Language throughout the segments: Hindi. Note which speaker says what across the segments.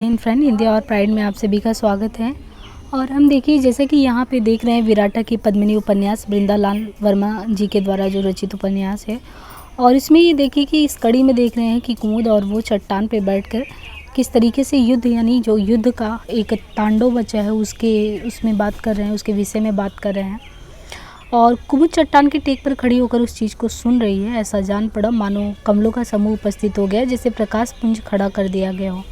Speaker 1: इन फ्रेंड इंडिया और प्राइड में आप सभी का स्वागत है। और हम देखिए जैसे कि यहाँ पे देख रहे हैं विराटा की पद्मिनी उपन्यास बृंदालाल वर्मा जी के द्वारा जो रचित उपन्यास है। और इसमें ये देखिए कि इस कड़ी में देख रहे हैं कि कुमुद और वो चट्टान पे बैठकर किस तरीके से युद्ध यानी जो युद्ध का एक तांडव बचा है उसमें बात कर रहे हैं, उसके विषय में बात कर रहे हैं। और कुमुद चट्टान के टेक पर खड़ी होकर उस चीज़ को सुन रही है। ऐसा जान पड़ा मानो कमलों का समूह उपस्थित हो गया, जैसे प्रकाश पुंज खड़ा कर दिया गया हो।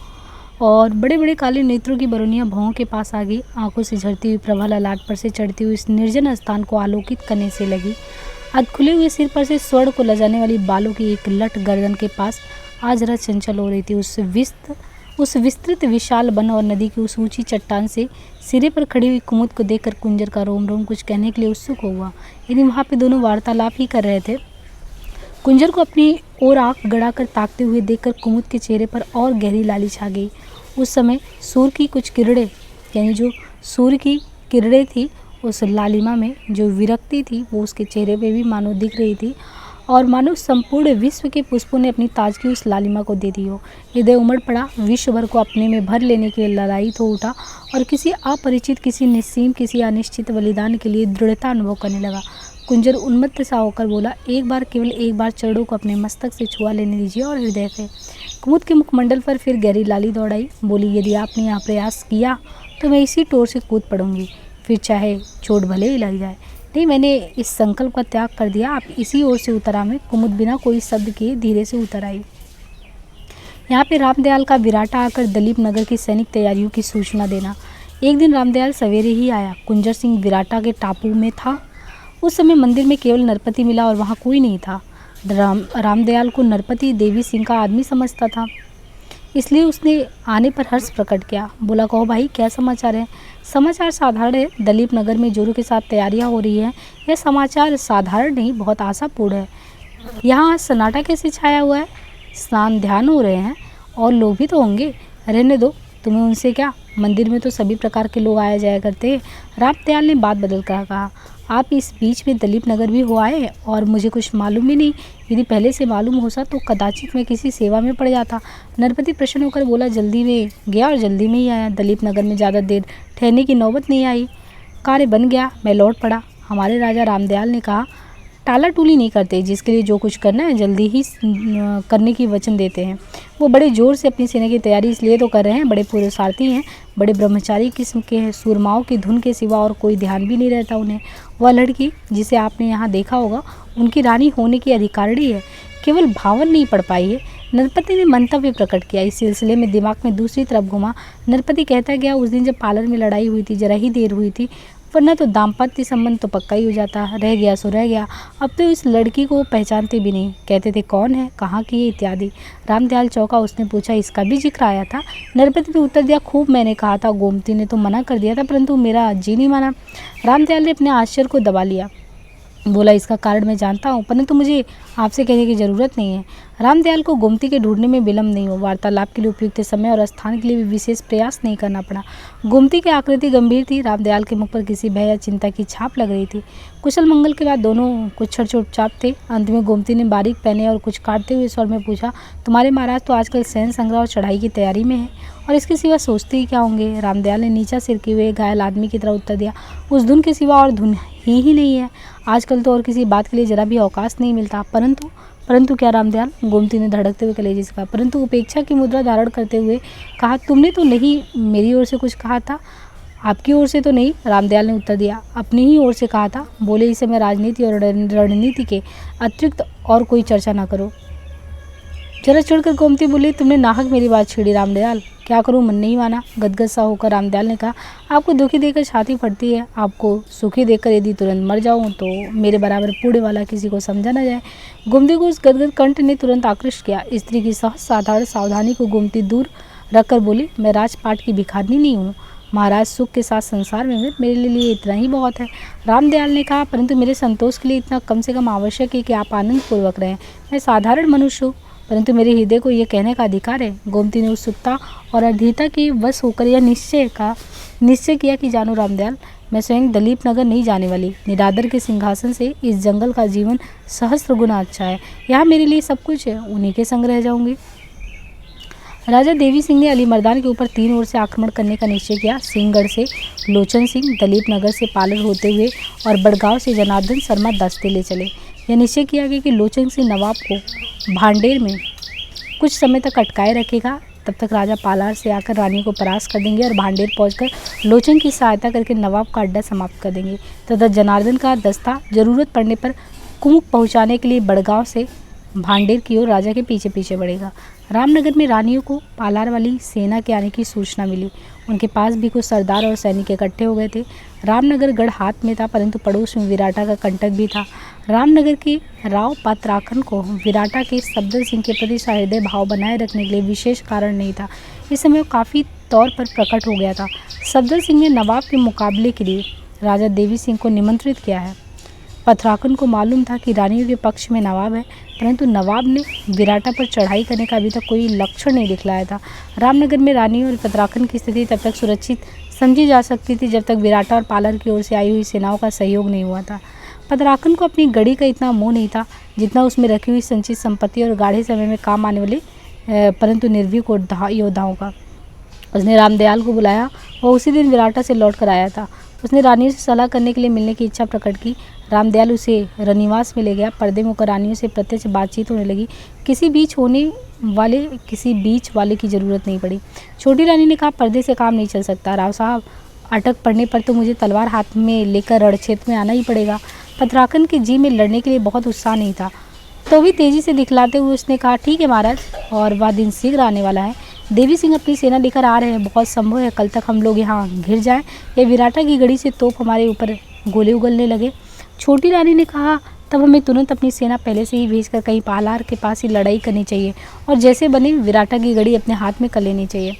Speaker 1: और बड़े बड़े काले नेत्रों की बरौनियां भौं के पास आ गई। आंखों से झरती हुई प्रभा ललाट पर से चढ़ती हुई इस निर्जन स्थान को आलोकित करने से लगी। अध खुले हुए सिर पर से स्वर्ण को लजाने वाली बालों की एक लट गर्दन के पास आज जरा चंचल हो रही थी। उस विस्तृत विशाल वन और नदी की उस ऊंची चट्टान से सिरे पर खड़ी हुई कुमुद को देखकर कुंजर का रोम रोम कुछ कहने के लिए उत्सुक हुआ। यदि वहाँ पे दोनों वार्तालाप ही कर रहे थे। कुंजर को अपनी ओर आंख गड़ाकर ताकते हुए देखकर कुमुद के चेहरे पर और गहरी लाली छा गई। उस समय सूर्य की कुछ किरणें यानी जो सूर्य की किरणें थी उस लालिमा में जो विरक्ति थी वो उसके चेहरे पे भी मानो दिख रही थी। और मानो संपूर्ण विश्व के पुष्पों ने अपनी ताजगी उस लालिमा को दे दी हो। हृदय उमड़ पड़ा, विश्व भर को अपने में भर लेने के लिए ललायित हो उठा और किसी अपरिचित, किसी निस्सीम, किसी अनिश्चित बलिदान के लिए दृढ़ता अनुभव करने लगा। कुंजर उन्मत्त सा होकर बोला, एक बार, केवल एक बार चरणों को अपने मस्तक से छुआ लेने दीजिए और हृदय से। कुमुद के मुखमंडल पर फिर गहरी लाली दौड़ आई। बोली, यदि आपने यहाँ प्रयास किया तो मैं इसी टोर से कूद पड़ूंगी, फिर चाहे चोट भले ही लग जाए। नहीं, मैंने इस संकल्प का त्याग कर दिया। आप इसी ओर से उतर आ। में कुमुद बिना कोई शब्द किए धीरे से उतर आई। यहाँ पे रामदयाल का विराटा आकर दलीप नगर की सैनिक तैयारियों की सूचना देना। एक दिन रामदयाल सवेरे ही आया। कुंजर सिंह विराटा के टापू में था। उस समय मंदिर में केवल नरपति मिला और वहाँ कोई नहीं था। रामदयाल को नरपति देवी सिंह का आदमी समझता था, इसलिए उसने आने पर हर्ष प्रकट किया। बोला, कहो भाई, क्या समाचार है? समाचार साधारण है। दलीप नगर में जोरों के साथ तैयारियां हो रही हैं। यह समाचार साधारण नहीं, बहुत आशापूर्ण है। यहाँ सन्नाटा कैसे छाया हुआ है? स्नान ध्यान हो रहे हैं और लोग भी तो होंगे। रहने दो, तुम्हें उनसे क्या, मंदिर में तो सभी प्रकार के लोग आया जाया करते हैं। रामदयाल ने बात बदल कर कहा, आप इस बीच में दलीप नगर भी हो आए और मुझे कुछ मालूम भी नहीं। यदि पहले से मालूम होता तो कदाचित मैं किसी सेवा में पड़ जाता। नरपति प्रसन्न होकर बोला, जल्दी में गया और जल्दी में ही आया। दलीप नगर में ज़्यादा देर ठहरने की नौबत नहीं आई। कार्य बन गया, मैं लौट पड़ा। हमारे राजा रामदयाल ने कहा, टाला टूली नहीं करते, जिसके लिए जो कुछ करना है जल्दी ही करने की वचन देते हैं। वो बड़े जोर से अपनी सेना की तैयारी इसलिए तो कर रहे हैं, बड़े पुरुषार्थी हैं, बड़े ब्रह्मचारी किस्म के हैं। सूरमाओं की धुन के सिवा और कोई ध्यान भी नहीं रहता उन्हें। वह लड़की जिसे आपने यहाँ देखा होगा, उनकी रानी होने की अधिकारिणी है, केवल भावन नहीं पड़ पाई है। नरपति ने मंतव्य प्रकट किया। इस सिलसिले में दिमाग में दूसरी तरफ घुमा। नरपति कहता गया, उस दिन जब पार्लर में लड़ाई हुई थी, जरा ही देर हुई थी, वरना तो दाम्पत्य संबंध तो पक्का ही हो जाता। रह गया सो रह गया। अब तो इस लड़की को पहचानते भी नहीं। कहते थे कौन है, कहाँ की है, इत्यादि। रामदयाल चौंका। उसने पूछा, इसका भी जिक्र आया था? नरपति ने उत्तर दिया, खूब मैंने कहा था, गोमती ने तो मना कर दिया था, परंतु मेरा जी नहीं माना। रामदयाल ने अपने आश्चर्य को दबा लिया। बोला, इसका कारण मैं जानता हूँ, परंतु मुझे आपसे कहने की ज़रूरत नहीं है। रामदयाल को गोमती के ढूंढने में विलम्ब नहीं हो। वार्तालाप के लिए उपयुक्त समय और स्थान के लिए भी विशेष प्रयास नहीं करना पड़ा। गोमती की आकृति गंभीर थी। रामदयाल के मुख पर किसी भय या चिंता की छाप लग रही थी। कुशल मंगल के बाद दोनों कुछ चुपचाप थे। अंत में गोमती ने बारीक पहने और कुछ काटते हुए स्वर में पूछा, तुम्हारे महाराज तो आजकल सैन्य संग्रह और चढ़ाई की तैयारी में है, और इसके सिवा सोचते ही क्या होंगे? रामदयाल ने नीचा सिर किए हुए घायल आदमी की तरह उत्तर दिया, उस धुन के सिवा और धुन ही नहीं है। आजकल तो और किसी बात के लिए जरा भी अवकाश नहीं मिलता। परंतु क्या रामदयाल? गोमती ने धड़कते हुए कलेजे से कहा। परंतु उपेक्षा की मुद्रा धारण करते हुए कहा, तुमने तो नहीं मेरी ओर से कुछ कहा था? आपकी ओर से तो नहीं, रामदयाल ने उत्तर दिया, अपनी ही ओर से कहा था। बोले, इस समय राजनीति और रणनीति के अतिरिक्त और कोई चर्चा ना करो। जरा चढ़कर गोमती बोली, तुमने नाहक मेरी बात छेड़ी रामदयाल। क्या करूं, मन नहीं माना। गदगद सा होकर रामदयाल ने कहा, आपको दुखी देखकर छाती फटती है, आपको सुखी देखकर यदि तुरंत मर जाऊं तो मेरे बराबर बूढ़े वाला किसी को समझा न जाए। गोमती को उस गदगद कंठ ने तुरंत आकृष्ट किया। स्त्री की सहज साधारण सावधानी को गोमती दूर रखकर बोली, मैं राजपाट की भिखारिनी नहीं हूँ। महाराज सुख के साथ संसार में मेरे लिए इतना ही बहुत है। रामदयाल ने कहा, परंतु मेरे संतोष के लिए इतना कम से कम आवश्यक है कि आप आनंद पूर्वक रहें। मैं साधारण मनुष्य हूँ, परंतु मेरे हृदय को यह कहने का अधिकार है। गोमती ने उत्सुकता और अधीरता की वश होकर यह निश्चय किया कि जानो रामदयाल, मैं स्वयं दलीप नगर नहीं जाने वाली। निरादर के सिंहासन से इस जंगल का जीवन सहस्त्र गुना अच्छा है। यहाँ मेरे लिए सब कुछ है, उन्हीं के संग रह जाऊंगी। राजा देवी सिंह ने अलीमर्दान के ऊपर 3 ओर से आक्रमण करने का निश्चय किया। सिंहगढ़ से लोचन सिंह, दलीप नगर से पालर होते हुए और बड़गांव से जनार्दन शर्मा दस्ते ले चले। यह निश्चय किया गया कि लोचन सिंह नवाब को भांडेर में कुछ समय तक अटकाए रखेगा। तब तक राजा पालार से आकर रानी को परास्त कर देंगे और भांडेर पहुंचकर लोचन की सहायता करके नवाब का अड्डा समाप्त कर देंगे तथा जनार्दन का दस्ता जरूरत पड़ने पर कुमुक पहुंचाने के लिए बड़गांव से भांडेर की ओर राजा के पीछे पीछे बढ़ेगा। रामनगर में रानियों को पालार वाली सेना के आने की सूचना मिली। उनके पास भी कुछ सरदार और सैनिक इकट्ठे हो गए थे। रामनगर गढ़ हाथ में था, परंतु पड़ोस में विराटा का कंटक भी था। रामनगर के राव पत्राखन को विराटा के सफदर सिंह के प्रति सहृदय भाव बनाए रखने के लिए विशेष कारण नहीं था। इस समय वो काफ़ी तौर पर प्रकट हो गया था। सफदर सिंह ने नवाब के मुकाबले के लिए राजा देवी सिंह को निमंत्रित किया है। पत्राखन को मालूम था कि रानियों के पक्ष में नवाब है, परंतु नवाब ने विराटा पर चढ़ाई करने का अभी तक कोई लक्षण नहीं दिखलाया था। रामनगर में रानियों और पत्राखन की स्थिति तब तक सुरक्षित समझी जा सकती थी जब तक विराटा और पालर की ओर से आई हुई सेनाओं का सहयोग नहीं हुआ था। पत्राखन को अपनी गढ़ी का इतना मोह नहीं था जितना उसमें रखी हुई संचित संपत्ति और गाढ़े समय में काम आने वाले परंतु निर्भीक योद्धाओं का। उसने रामदयाल को बुलाया। वह उसी दिन विराटा से लौट कर आया था। उसने रानियों से सलाह करने के लिए मिलने की इच्छा प्रकट की। रामदयाल उसे रनिवास में ले गया। पर्दे में होकर रानियों से प्रत्यक्ष बातचीत होने लगी। किसी बीच वाले की ज़रूरत नहीं पड़ी। छोटी रानी ने कहा, पर्दे से काम नहीं चल सकता राव साहब, अटक पड़ने पर तो मुझे तलवार हाथ में लेकर रणक्षेत्र में आना ही पड़ेगा। पत्राखन के जी में लड़ने के लिए बहुत उत्साह नहीं था, तो भी तेजी से दिखलाते हुए उसने कहा, ठीक है महाराज, और वह दिन शीघ्र आने वाला है। देवी सिंह अपनी सेना लेकर आ रहे हैं। बहुत संभव है कल तक हम लोग यहाँ घिर जाएं या विराटा की गढ़ी से तोप हमारे ऊपर गोले उगलने लगे। छोटी रानी ने कहा, तब हमें तुरंत अपनी सेना पहले से ही भेजकर कहीं पालार के पास ही लड़ाई करनी चाहिए और जैसे बने विराटा की गढ़ी अपने हाथ में कर लेनी चाहिए।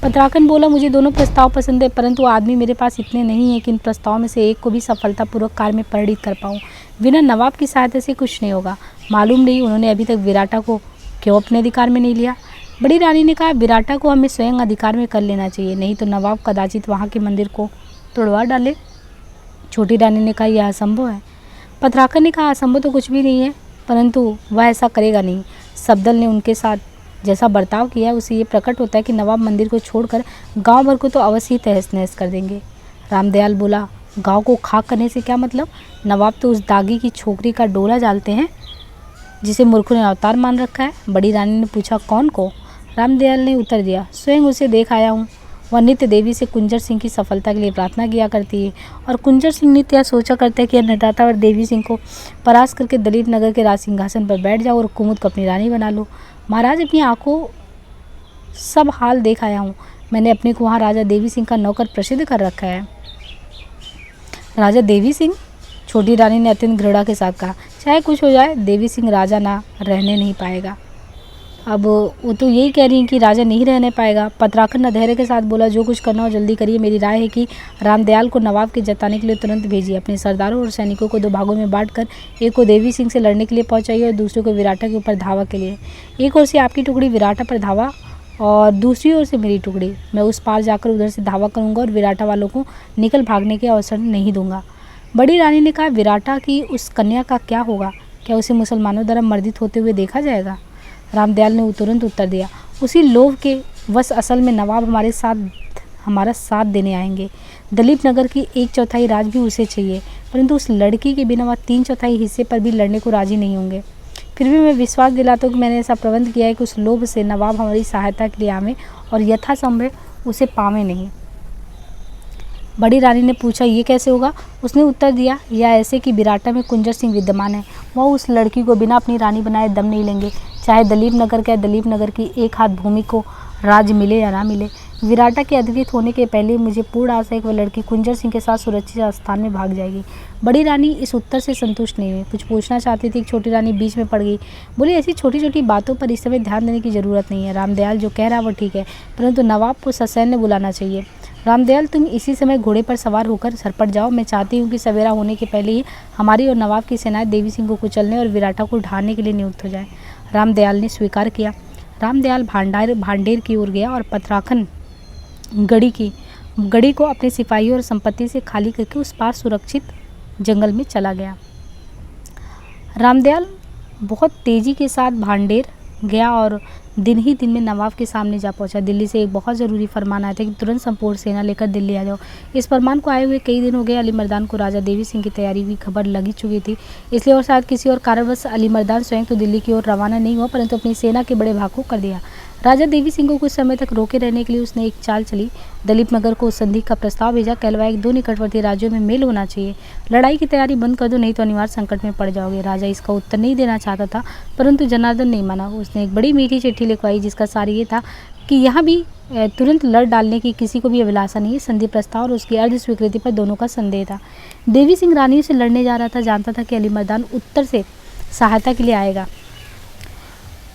Speaker 1: पत्राखन बोला, मुझे दोनों प्रस्ताव पसंद है, परंतु आदमी मेरे पास इतने नहीं है कि इन प्रस्तावों में से एक को भी सफलतापूर्वक कार्य में परिणित कर पाऊँ। बिना नवाब की सहायता से कुछ नहीं होगा। मालूम नहीं उन्होंने अभी तक विराटा को क्यों अपने अधिकार में नहीं लिया। बड़ी रानी ने कहा, विराटा को हमें स्वयं अधिकार में कर लेना चाहिए, नहीं तो नवाब कदाचित वहाँ के मंदिर को तोड़वा डाले। छोटी रानी ने कहा, यह असंभव है। पत्राखन ने कहा, असंभव तो कुछ भी नहीं है, परंतु वह ऐसा करेगा नहीं। सफदर ने उनके साथ जैसा बर्ताव किया उससे ये प्रकट होता है कि नवाब मंदिर को छोड़कर गांव भर को तो अवश्य ही तहस नहस कर देंगे। रामदयाल बोला, गांव को खाक करने से क्या मतलब? नवाब तो उस दागी की छोकरी का डोला डालते हैं जिसे मूर्खों ने अवतार मान रखा है। बड़ी रानी ने पूछा, कौन को? रामदयाल ने उत्तर दिया, स्वयं उसे देख आया हूँ। वह नित्य देवी से कुंजर सिंह की सफलता के लिए प्रार्थना किया करती है और कुंजर सिंह नित्य यह सोचा करते हैं कि अन्नदाता और देवी सिंह को परास्त करके दलीप नगर के राज सिंहासन पर बैठ जाओ और कुमुद को अपनी रानी बना लो। महाराज, अपनी आंखों सब हाल देख आया हूँ। मैंने अपने को वहाँ राजा देवी सिंह का नौकर प्रसिद्ध कर रखा है। राजा देवी सिंह? छोटी रानी ने अत्यंत घृणा के साथ कहा, चाहे कुछ हो जाए, देवी सिंह राजा ना रहने नहीं पाएगा। अब वो तो यही कह रही हैं कि राजा नहीं रहने पाएगा। पत्राखन ने धैर्य के साथ बोला, जो कुछ करना हो जल्दी करिए। मेरी राय है कि रामदयाल को नवाब के जताने के लिए तुरंत भेजिए। अपने सरदारों और सैनिकों को 2 भागों में बांटकर एक को देवी सिंह से लड़ने के लिए पहुंचाइए और दूसरे को विराटा के ऊपर धावा के लिए। एक ओर से आपकी टुकड़ी विराटा पर धावा और दूसरी ओर से मेरी टुकड़ी। मैं उस पार जाकर उधर से धावा करूँगा और विराटा वालों को निकल भागने के अवसर नहीं दूंगा। बड़ी रानी ने कहा, विराटा की उस कन्या का क्या होगा? क्या उसे मुसलमानों द्वारा मर्दित होते हुए देखा जाएगा? रामदयाल ने तुरंत उत्तर दिया, उसी लोभ के वश असल में नवाब हमारा साथ देने आएंगे। दलीप नगर की 1/4 राज भी उसे चाहिए, परंतु उस लड़की के बिना वह 3/4 हिस्से पर भी लड़ने को राजी नहीं होंगे। फिर भी मैं विश्वास दिलाता हूँ कि मैंने ऐसा प्रबंध किया है कि उस लोभ से नवाब हमारी सहायता के लिए आवे और यथासंभव उसे पावे नहीं। बड़ी रानी ने पूछा, ये कैसे होगा? उसने उत्तर दिया, यह ऐसे कि विराटा में कुंजर सिंह विद्यमान है। वह उस लड़की को बिना अपनी रानी बनाए दम नहीं लेंगे, चाहे दलीप नगर की 1 हाथ भूमि को राज्य मिले या ना मिले। विराटा के अधिकृत होने के पहले मुझे पूर्ण आशा है कि वह लड़की कुंजर सिंह के साथ सुरक्षित स्थान में भाग जाएगी। बड़ी रानी इस उत्तर से संतुष्ट नहीं हुई, कुछ पूछना चाहती थी। छोटी रानी बीच में पड़ गई, बोली, ऐसी छोटी छोटी बातों पर इस समय ध्यान देने की जरूरत नहीं है। रामदयाल जो कह रहा है वो ठीक है, परंतु नवाब को ससैन्य बुलाना चाहिए। रामदयाल, तुम इसी समय घोड़े पर सवार होकर सरपट जाओ। मैं चाहती हूँ कि सवेरा होने के पहले ही हमारी और नवाब की सेनाएं देवी सिंह को कुचलने और विराटा को ढाने के लिए नियुक्त हो जाए। रामदयाल ने स्वीकार किया। रामदयाल भांडेर की ओर गया और पत्राखन गढ़ी को अपने सिपाहियों और संपत्ति से खाली करके उस पार सुरक्षित जंगल में चला गया। रामदयाल बहुत तेजी के साथ भांडेर गया और दिन ही दिन में नवाब के सामने जा पहुंचा। दिल्ली से एक बहुत ज़रूरी फरमान आया था कि तुरंत संपूर्ण सेना लेकर दिल्ली आ जाओ। इस फरमान को आए हुए कई दिन हो गए। अली मर्दान को राजा देवी सिंह की तैयारी की खबर लगी चुकी थी, इसलिए और शायद किसी और कारणवश अली मर्दान स्वयं तो दिल्ली की ओर रवाना नहीं हुआ, परंतु अपनी सेना के बड़े भाग को कर दिया। राजा देवी सिंह को कुछ समय तक रोके रहने के लिए उसने एक चाल चली। दलीप नगर को संधि का प्रस्ताव भेजा। कहलवाया कि दो निकटवर्ती राज्यों में मेल होना चाहिए, लड़ाई की तैयारी बंद कर दो, नहीं तो अनिवार्य संकट में पड़ जाओगे। राजा इसका उत्तर नहीं देना चाहता था, परंतु जनार्दन नहीं माना। उसने एक बड़ी मीठी चिट्ठी लिखवाई जिसका सार ये था कि यहाँ भी तुरंत लड़ डालने की किसी को भी अभिलाषा नहीं है। संधि प्रस्ताव और उसकी अर्ध स्वीकृति पर दोनों का संदेह था। देवी सिंह रानी से लड़ने जा रहा था, जानता था कि अली मर्दान उत्तर से सहायता के लिए आएगा।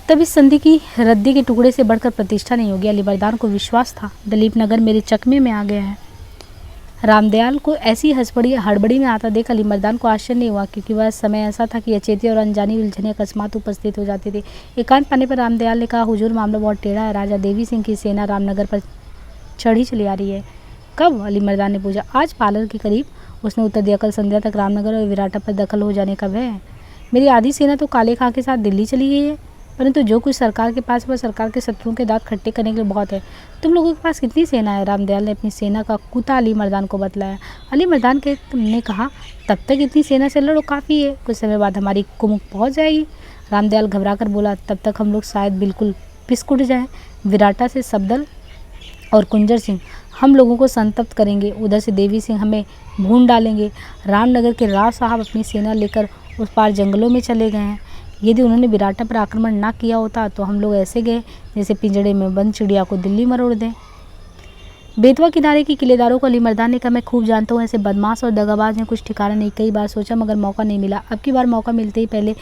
Speaker 1: तब इस संधि की रद्दी के टुकड़े से बढ़कर प्रतिष्ठा नहीं होगी। अली मर्दान को विश्वास था दलीप नगर मेरे चकमे में आ गया है। रामदयाल को ऐसी हड़बड़ी में आता देख अली मर्दान को आश्चर्य नहीं हुआ, क्योंकि वह समय ऐसा था कि अचेती और अनजानी उलझने अकस्मात उपस्थित हो जाती थी। एकांत पाने पर रामदयाल ने कहा, हुजूर मामला बहुत टेढ़ा है। राजा देवी सिंह की सेना रामनगर पर चढ़ी चली आ रही है। कब? अली मर्दान ने पूछा। आज पालर के करीब, उसने उत्तर दिया। कल संध्या तक रामनगर और विराटा पर दखल हो जाने का भय है। मेरी आधी सेना तो काले खां के साथ दिल्ली चली गई है, परंतु जो कुछ सरकार के पास वह सरकार के शत्रुओं के दांत खट्टे करने के लिए बहुत है। तुम लोगों के पास कितनी सेना है? रामदयाल ने अपनी सेना का कुता अली मर्दान को बतलाया। अली मर्दान ने कहा, तब तक इतनी सेना से लड़ो, काफ़ी है, कुछ समय बाद हमारी कुमुक पहुंच जाएगी। रामदयाल घबरा कर बोला, तब तक हम लोग शायद बिल्कुल पिसकुट जाएं। विराटा से सफदल और कुंजर सिंह हम लोगों को संतप्त करेंगे, उधर से देवी सिंह हमें भून डालेंगे। रामनगर के राव साहब अपनी सेना लेकर उस पार जंगलों में चले गए हैं। यदि उन्होंने विराटा पर आक्रमण ना किया होता तो हम लोग ऐसे गए जैसे पिंजड़े में बंद चिड़िया को दिल्ली मरोड़ दें। बेतवा किनारे के किलेदारों को अली मर्दान ने कहा, मैं खूब जानता हूँ ऐसे बदमाश और दगाबाज में कुछ ठिकाना नहीं। कई बार सोचा मगर मौका नहीं मिला। अब की बार मौका मिलते ही पहले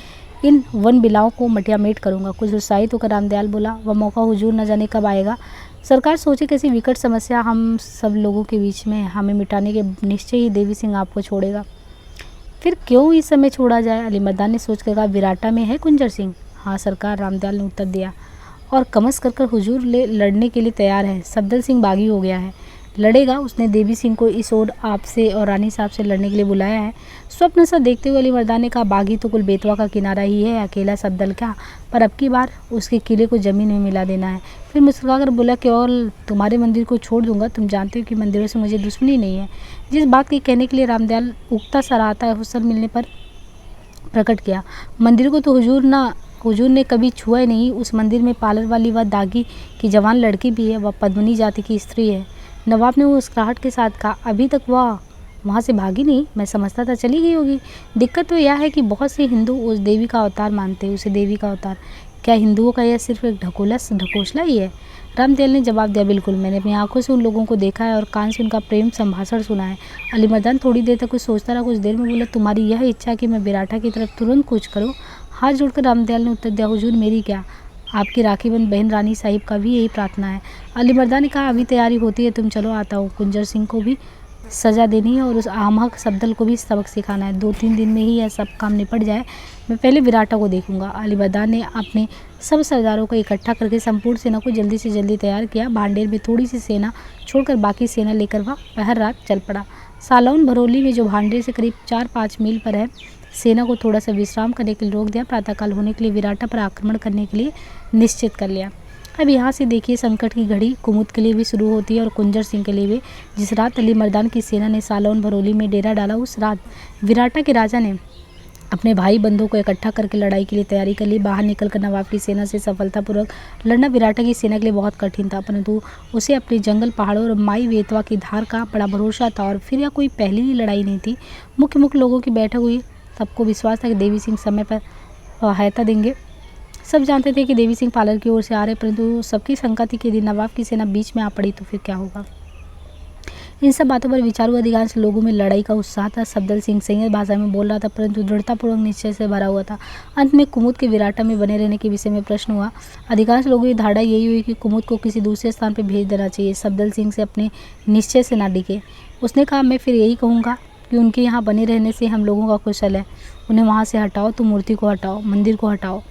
Speaker 1: इन वन बिलाओं को मटियामेट करूँगा। कुछ उत्साहित होकर रामदयाल बोला, वह मौका हुजूर न जाने कब आएगा। सरकार सोचे कैसी विकट समस्या हम सब लोगों के बीच में, हमें मिटाने के निश्चय ही देवी सिंह आपको छोड़ेगा। फिर क्यों इस समय छोड़ा जाए? अली मर्दान ने सोच कर कहा, विराटा में है कुंजर सिंह। हाँ सरकार, रामदयाल ने उत्तर दिया, और कमस कर हुजूर लड़ने के लिए तैयार है। सफदल सिंह बागी हो गया है, लड़ेगा। उसने देवी सिंह को इस ओर आपसे और रानी साहब से लड़ने के लिए बुलाया है। स्वप्न सा देखते हुए अली मर्दान ने कहा, बागी तो कुल बेतवा का किनारा ही है, अकेला सफदल क्या, पर अब की बार उसके किले को ज़मीन में मिला देना है। फिर मुस्कुराकर बोला, केवल तुम्हारे मंदिर को छोड़ दूंगा, तुम जानते हो कि मंदिरों से मुझे दुश्मनी नहीं है। जिस बात के कहने के लिए रामदयाल उगता सराहता अवसर मिलने पर प्रकट किया, मंदिर को तो हुजूर ने कभी छुआ ही नहीं। उस मंदिर में पालर वाली वह दागी की जवान लड़की भी है, वह पद्मनी जाति की स्त्री है। नवाब ने मुस्कुराहट के साथ कहा, अभी तक वह वहाँ से भागी नहीं, मैं समझता था चली गई होगी। दिक्कत तो यह है कि बहुत से हिंदू उस देवी का अवतार मानते हैं, उसे देवी का अवतार। क्या हिंदुओं का यह सिर्फ एक ढकोसला ही है? रामदयाल ने जवाब दिया, बिल्कुल, मैंने अपनी आंखों से उन लोगों को देखा है और कान से उनका प्रेम संभाषण सुना है। अली मर्दान थोड़ी देर तक कुछ सोचता रहा, कुछ देर में बोला, तुम्हारी यह इच्छा कि मैं विराटा की तरफ तुरंत कूच करूँ? हाथ जोड़कर रामदयाल ने उत्तर दिया, हुजूर मेरी क्या, आपकी राखीबंद बहन रानी साहिब का भी यही प्रार्थना है। अली मर्दान ने कहा, अभी तैयारी होती है, तुम चलो, आता हूँ। कुंजर सिंह को भी सज़ा देनी है और उस आमक सफदल को भी सबक सिखाना है। 2-3 दिन में ही यह सब काम निपट जाए, मैं पहले विराटा को देखूंगा। अली मर्दान ने अपने सब सरदारों को इकट्ठा करके संपूर्ण सेना को जल्दी से जल्दी तैयार किया। भांडेर में थोड़ी सी सेना छोड़कर बाकी सेना लेकर वह पहर रात चल पड़ा। सालौन भरौली में, जो भांडेर से करीब 4-5 मील पर है, सेना को थोड़ा सा विश्राम करने के लिए रोक दिया। प्रातःकाल होने के लिए विराटा पर आक्रमण करने के लिए निश्चित कर लिया। अब यहाँ से देखिए, संकट की घड़ी कुमुद के लिए भी शुरू होती है और कुंजर सिंह के लिए भी। जिस रात अली मर्दान की सेना ने सालौन भरौली में डेरा डाला, उस रात विराटा के राजा ने अपने भाई बंधुओं को इकट्ठा करके लड़ाई के लिए तैयारी कर ली। बाहर निकलकर नवाब की सेना से सफलतापूर्वक लड़ना विराटा की सेना के लिए बहुत कठिन था, परंतु उसे अपने जंगल, पहाड़ों और माई बेतवा की धार का बड़ा भरोसा था। और फिर यह कोई पहली ही लड़ाई नहीं थी। मुख्य लोगों की बैठक हुई, सबको विश्वास था कि देवी सिंह समय पर सहायता देंगे। सब जानते थे कि देवी सिंह पालर की ओर से आ रहे, परंतु सबकी शंका थी कि यदि नवाब की सेना बीच में आ पड़ी तो फिर क्या होगा। इन सब बातों पर विचार हुआ। अधिकांश लोगों में लड़ाई का उत्साह था। सफदल सिंह संयत भाषा में बोल रहा था, परंतु दृढ़तापूर्वक निश्चय से भरा हुआ था। अंत में कुमुद के विराटा में बने रहने के विषय में प्रश्न हुआ। अधिकांश लोगों की धारणा यही हुई कि कुमुद को किसी दूसरे स्थान पर भेज देना चाहिए। सफदल सिंह से अपने निश्चय से ना डिगे। उसने कहा, मैं फिर यही कहूँगा कि उनके यहाँ बने रहने से हम लोगों का कुशल है। उन्हें वहाँ से हटाओ तो मूर्ति को हटाओ, मंदिर को हटाओ।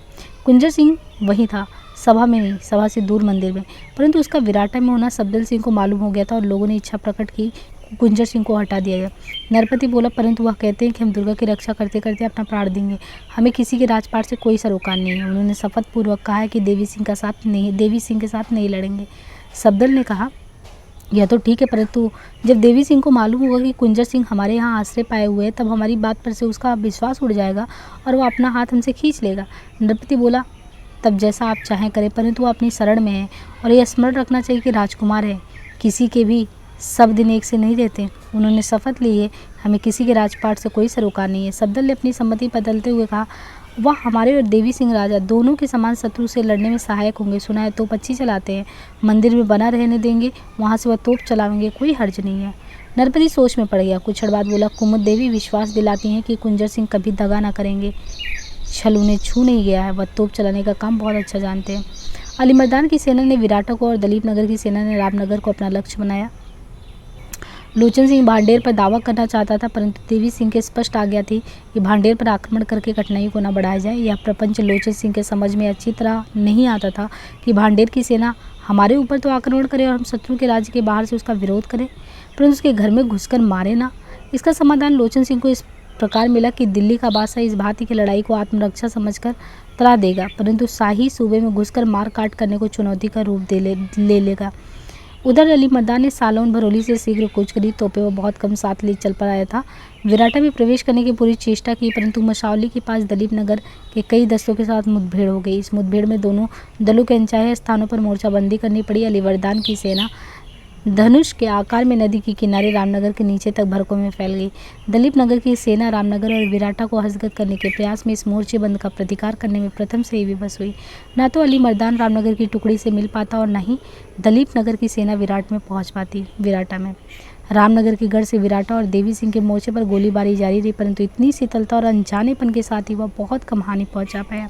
Speaker 1: कुंजर सिंह वही था, सभा में नहीं, सभा से दूर मंदिर में, परंतु उसका विराटा में होना सफदल सिंह को मालूम हो गया था और लोगों ने इच्छा प्रकट की कुंजर सिंह को हटा दिया जाए। नरपति बोला, परंतु वह कहते हैं कि हम दुर्गा की रक्षा करते करते अपना प्राण देंगे, हमें किसी के राजपाट से कोई सरोकार नहीं है। उन्होंने शपथ पूर्वक कहा है कि देवी सिंह के साथ नहीं लड़ेंगे। सफदर ने कहा, यह तो ठीक है, परंतु जब देवी सिंह को मालूम होगा कि कुंजर सिंह हमारे यहाँ आश्रय पाए हुए हैं, तब हमारी बात पर से उसका विश्वास उड़ जाएगा और वह अपना हाथ हमसे खींच लेगा। नरपति बोला, तब जैसा आप चाहें करें, परंतु वह अपनी शरण में है और यह स्मरण रखना चाहिए कि राजकुमार है, किसी के भी सब दिन एक से नहीं रहते। उन्होंने शपथ ली है, हमें किसी के राजपाट से कोई सरोकार नहीं है। सफदर ने अपनी सम्मति बदलते हुए कहा, वह हमारे और देवी सिंह राजा दोनों के समान शत्रु से लड़ने में सहायक होंगे। सुना है तोप अच्छी चलाते हैं, मंदिर में बना रहने देंगे, वहाँ से वह तोप चलाएंगे, कोई हर्ज नहीं है। नरपति सोच में पड़ गया। कुछ क्षण बाद बोला, कुमुद देवी विश्वास दिलाती हैं कि कुंजर सिंह कभी दगा ना करेंगे। छल उन्हें छू नहीं गया है, वह तोप चलाने का काम बहुत अच्छा जानते हैं। अलीमर्दान की सेना ने विराटा को और दलीप नगर की सेना ने रामनगर को अपना लक्ष्य बनाया। लोचन सिंह भांडेर पर दावा करना चाहता था, परंतु देवी सिंह के स्पष्ट आज्ञा थी कि भांडेर पर आक्रमण करके कठिनाई को न बढ़ाया जाए। यह प्रपंच लोचन सिंह के समझ में अच्छी तरह नहीं आता था कि भांडेर की सेना हमारे ऊपर तो आक्रमण करे और हम शत्रु के राज्य के बाहर से उसका विरोध करें, परंतु उसके घर में घुसकर मारे ना। इसका समाधान लोचन सिंह को इस प्रकार मिला कि दिल्ली का बादशाह इस भांति की लड़ाई को आत्मरक्षा समझकर तरा देगा, परंतु शाही सूबे में घुसकर मार काट करने को चुनौती का रूप ले लेगा। उधर अलीमर्दान ने सालौन भरोली से शीघ्र कूच करी। तोपे वो बहुत कम साथ ले चल पर आया था। विराटा में प्रवेश करने की पूरी चेष्टा की, परंतु मशावली के पास दलीप नगर के कई दस्तों के साथ मुठभेड़ हो गई। इस मुठभेड़ में दोनों दलों के अनचाहे स्थानों पर मोर्चाबंदी करनी पड़ी। अलीमर्दान की सेना धनुष के आकार में नदी के किनारे रामनगर के नीचे तक भड़कों में फैल गई। दलीप नगर की सेना रामनगर और विराटा को हस्तगत करने के प्रयास में इस मोर्चेबंद का प्रतिकार करने में प्रथम से ही विवश हुई। न तो अलीमर्दान रामनगर की टुकड़ी से मिल पाता और न ही दलीप नगर की सेना विराट में पहुंच पाती। विराटा में रामनगर के गढ़ से विराटा और देवी सिंह के मोर्चे पर गोलीबारी जारी रही, परंतु इतनी शीतलता और अनजानेपन के साथ ही वह बहुत कम हानि पहुंचा पाया।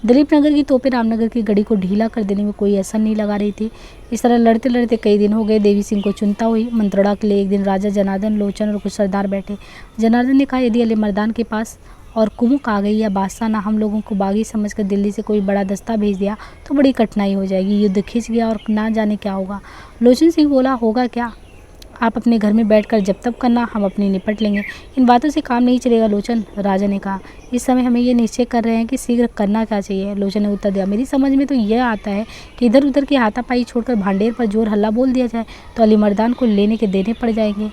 Speaker 1: दलीप नगर की तोपें रामनगर की गढ़ी को ढीला कर देने में कोई असर नहीं लगा रही थी। इस तरह लड़ते लड़ते कई दिन हो गए। देवी सिंह को चिंता हुई। मंत्रणा के लिए एक दिन राजा जनार्दन, लोचन और कुछ सरदार बैठे। जनार्दन ने कहा, यदि अलीमर्दान के पास और कुमुक आ गई या बादशाह ना हम लोगों को बागी समझकर दिल्ली से कोई बड़ा दस्ता भेज दिया तो बड़ी कठिनाई हो जाएगी। युद्ध खिंच गया और ना जाने क्या होगा। लोचन सिंह बोला, होगा क्या, आप अपने घर में बैठकर जब तब करना, हम अपनी निपट लेंगे। इन बातों से काम नहीं चलेगा लोचन, राजा ने कहा। इस समय हमें ये निश्चय कर रहे हैं कि शीघ्र करना क्या चाहिए। लोचन ने उत्तर दिया, मेरी समझ में तो यह आता है कि इधर उधर की हाथापाई छोड़कर भांडेर पर जोर हल्ला बोल दिया जाए तो अलीमर्दान को लेने के देने पड़ जाएंगे।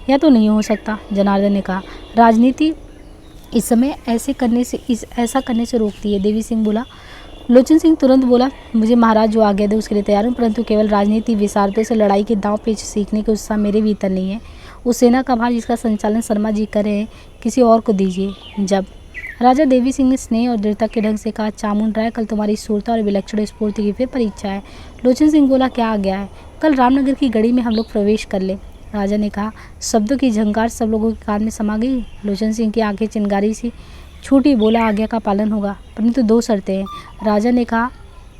Speaker 1: यह तो नहीं हो सकता, जनार्दन ने कहा। राजनीति इस समय ऐसा करने से रोकती है। देवी सिंह बोला। लोचन सिंह तुरंत बोला, मुझे महाराज जो आज्ञा दे उसके लिए तैयार हूँ, परंतु केवल राजनीति विशारदों से लड़ाई के दांव पेच सीखने के उत्साह मेरे भीतर नहीं है। उस सेना का भार जिसका संचालन शर्मा जी कर रहे हैं, किसी और को दीजिए। जब राजा देवी सिंह ने स्नेह और दृढ़ता के ढंग से कहा, चामुंड राय, कल तुम्हारी सूरता और विलक्षण स्फूर्ति की फिर परीक्षा है। लोचन सिंह बोला, क्या आज्ञा है। कल रामनगर की गढ़ी में हम लोग प्रवेश कर ले। राजा ने कहा। शब्दों की झंकार सब लोगों के कान में समा गई। लोचन सिंह की आंखें चिंगारी सी छूटी। बोला, आज्ञा का पालन होगा, परंतु दो शर्तें हैं। राजा ने कहा,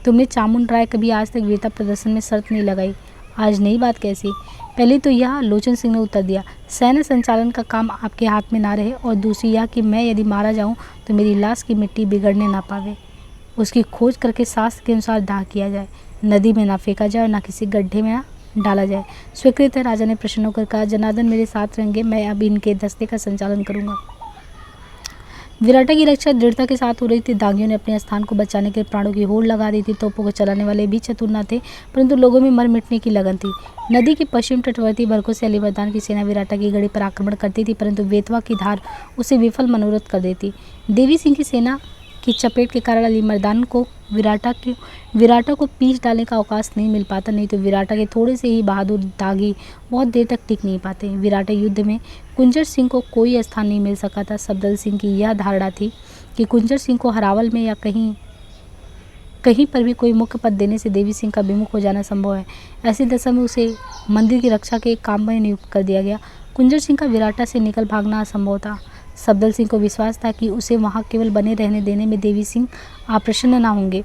Speaker 1: तुमने चामुंड राय कभी आज तक वीरता प्रदर्शन में शर्त नहीं लगाई, आज नई बात कैसी। पहले तो यह, लोचन सिंह ने उत्तर दिया, सैन्य संचालन का काम आपके हाथ में ना रहे, और दूसरी यह कि मैं यदि मारा जाऊं तो मेरी लाश की मिट्टी बिगड़ने ना पावे। उसकी खोज करके शास्त्र के अनुसार दाह किया जाए, नदी में ना फेंका जाए और ना किसी गड्ढे में ना डाला जाए। स्वीकृत है, राजा ने प्रसन्न होकर कहा। जनार्दन मेरे साथ रहेंगे, मैं अब इनके दस्ते का संचालन करूंगा। विराटा की रक्षा दृढ़ता के साथ हो रही थी। दागियों ने अपने स्थान को बचाने के प्राणों की होड़ लगा दी थी। तोपों को चलाने वाले भी चतुर न थे, परंतु लोगों में मर मिटने की लगन थी। नदी के पश्चिम तटवर्ती भड़कों से अलीमर्दान की सेना विराटा की गढ़ी पर आक्रमण करती थी, परंतु बेतवा की धार उसे विफल मनोरथ कर देती। देवी सिंह की सेना की चपेट के कारण अलीमर्दान को विराटा को पीछ डालने का अवकाश नहीं मिल पाता, नहीं तो विराटा के थोड़े से ही बहादुर दागी बहुत देर तक टिक नहीं पाते। विराटा युद्ध में कुंजर सिंह को कोई स्थान नहीं मिल सका था। सफदर सिंह की यह धारणा थी कि कुंजर सिंह को हरावल में या कहीं पर भी कोई मुख्य पद देने से देवी सिंह का विमुख हो जाना संभव है। ऐसी दशा में उसे मंदिर की रक्षा के काम में नियुक्त कर दिया गया। कुंजर सिंह का विराटा से निकल भागना असंभव था। सफदर सिंह को विश्वास था कि उसे वहां केवल बने रहने देने में देवी सिंह अप्रसन्न न होंगे।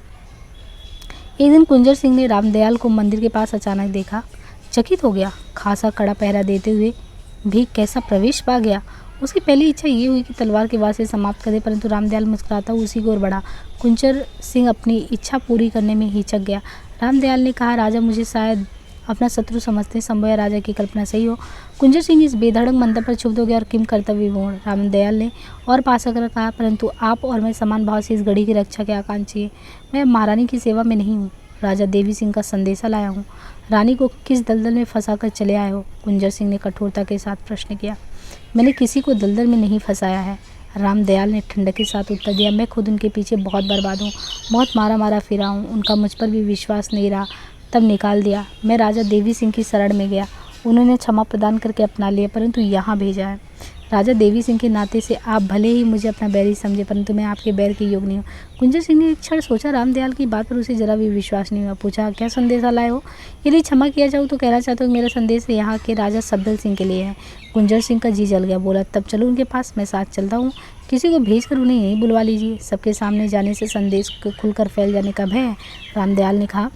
Speaker 1: एक दिन कुंजर सिंह ने रामदयाल को मंदिर के पास अचानक देखा, चकित हो गया। खासा कड़ा पहरा देते हुए भी कैसा प्रवेश पा गया। उसकी पहली इच्छा ये हुई कि तलवार के वार से समाप्त करे, परंतु रामदयाल मुस्कुराता उसी की ओर बढ़ा। कुंजर सिंह अपनी इच्छा पूरी करने में हिचक गया। रामदयाल ने कहा, राजा, मुझे शायद अपना शत्रु समझते। संभव है राजा की कल्पना सही हो। कुंजर सिंह इस बेधड़क मंतव्य पर क्षुब्ध हो गया और किम कर्तव्य विमूढ़। रामदयाल ने और पास आकर कहा, परंतु आप और मैं समान भाव से इस घड़ी की रक्षा के आकांक्षी है। मैं महारानी की सेवा में नहीं हूँ, राजा देवी सिंह का संदेशा लाया हूँ। रानी को किस दलदल में फंसा कर चले आए हो? कुंजर सिंह ने कठोरता के साथ प्रश्न किया। मैंने किसी को दलदल में नहीं फंसाया है, रामदयाल ने ठंडक के साथ उत्तर दिया। मैं खुद उनके पीछे बहुत बर्बाद हूँ, बहुत मारा फिरा हूँ। उनका मुझ पर भी विश्वास नहीं रहा, तब निकाल दिया। मैं राजा देवी सिंह की शरण में गया, उन्होंने क्षमा प्रदान करके अपना लिया, परंतु यहाँ भेजा है। राजा देवी सिंह के नाते से आप भले ही मुझे अपना बैरी समझे, परंतु मैं आपके बैर के योग्य नहीं हूँ। कुंजर सिंह ने एक क्षण सोचा। रामदयाल की बात पर उसे जरा भी विश्वास नहीं हुआ। पूछा, क्या संदेशा लाए हो? यदि क्षमा किया जाऊँ तो कहना चाहता हूँ मेरा संदेश यहाँ के राजा सफदर सिंह के लिए है। कुंजर सिंह का जी जल गया। बोला, तब चलो उनके पास, मैं साथ चलता हूँ। किसी को भेजकर उन्हें यहीं बुलवा लीजिए, सबके सामने जाने से संदेश को खुलकर फैल जाने का भय है, रामदयाल ने कहा।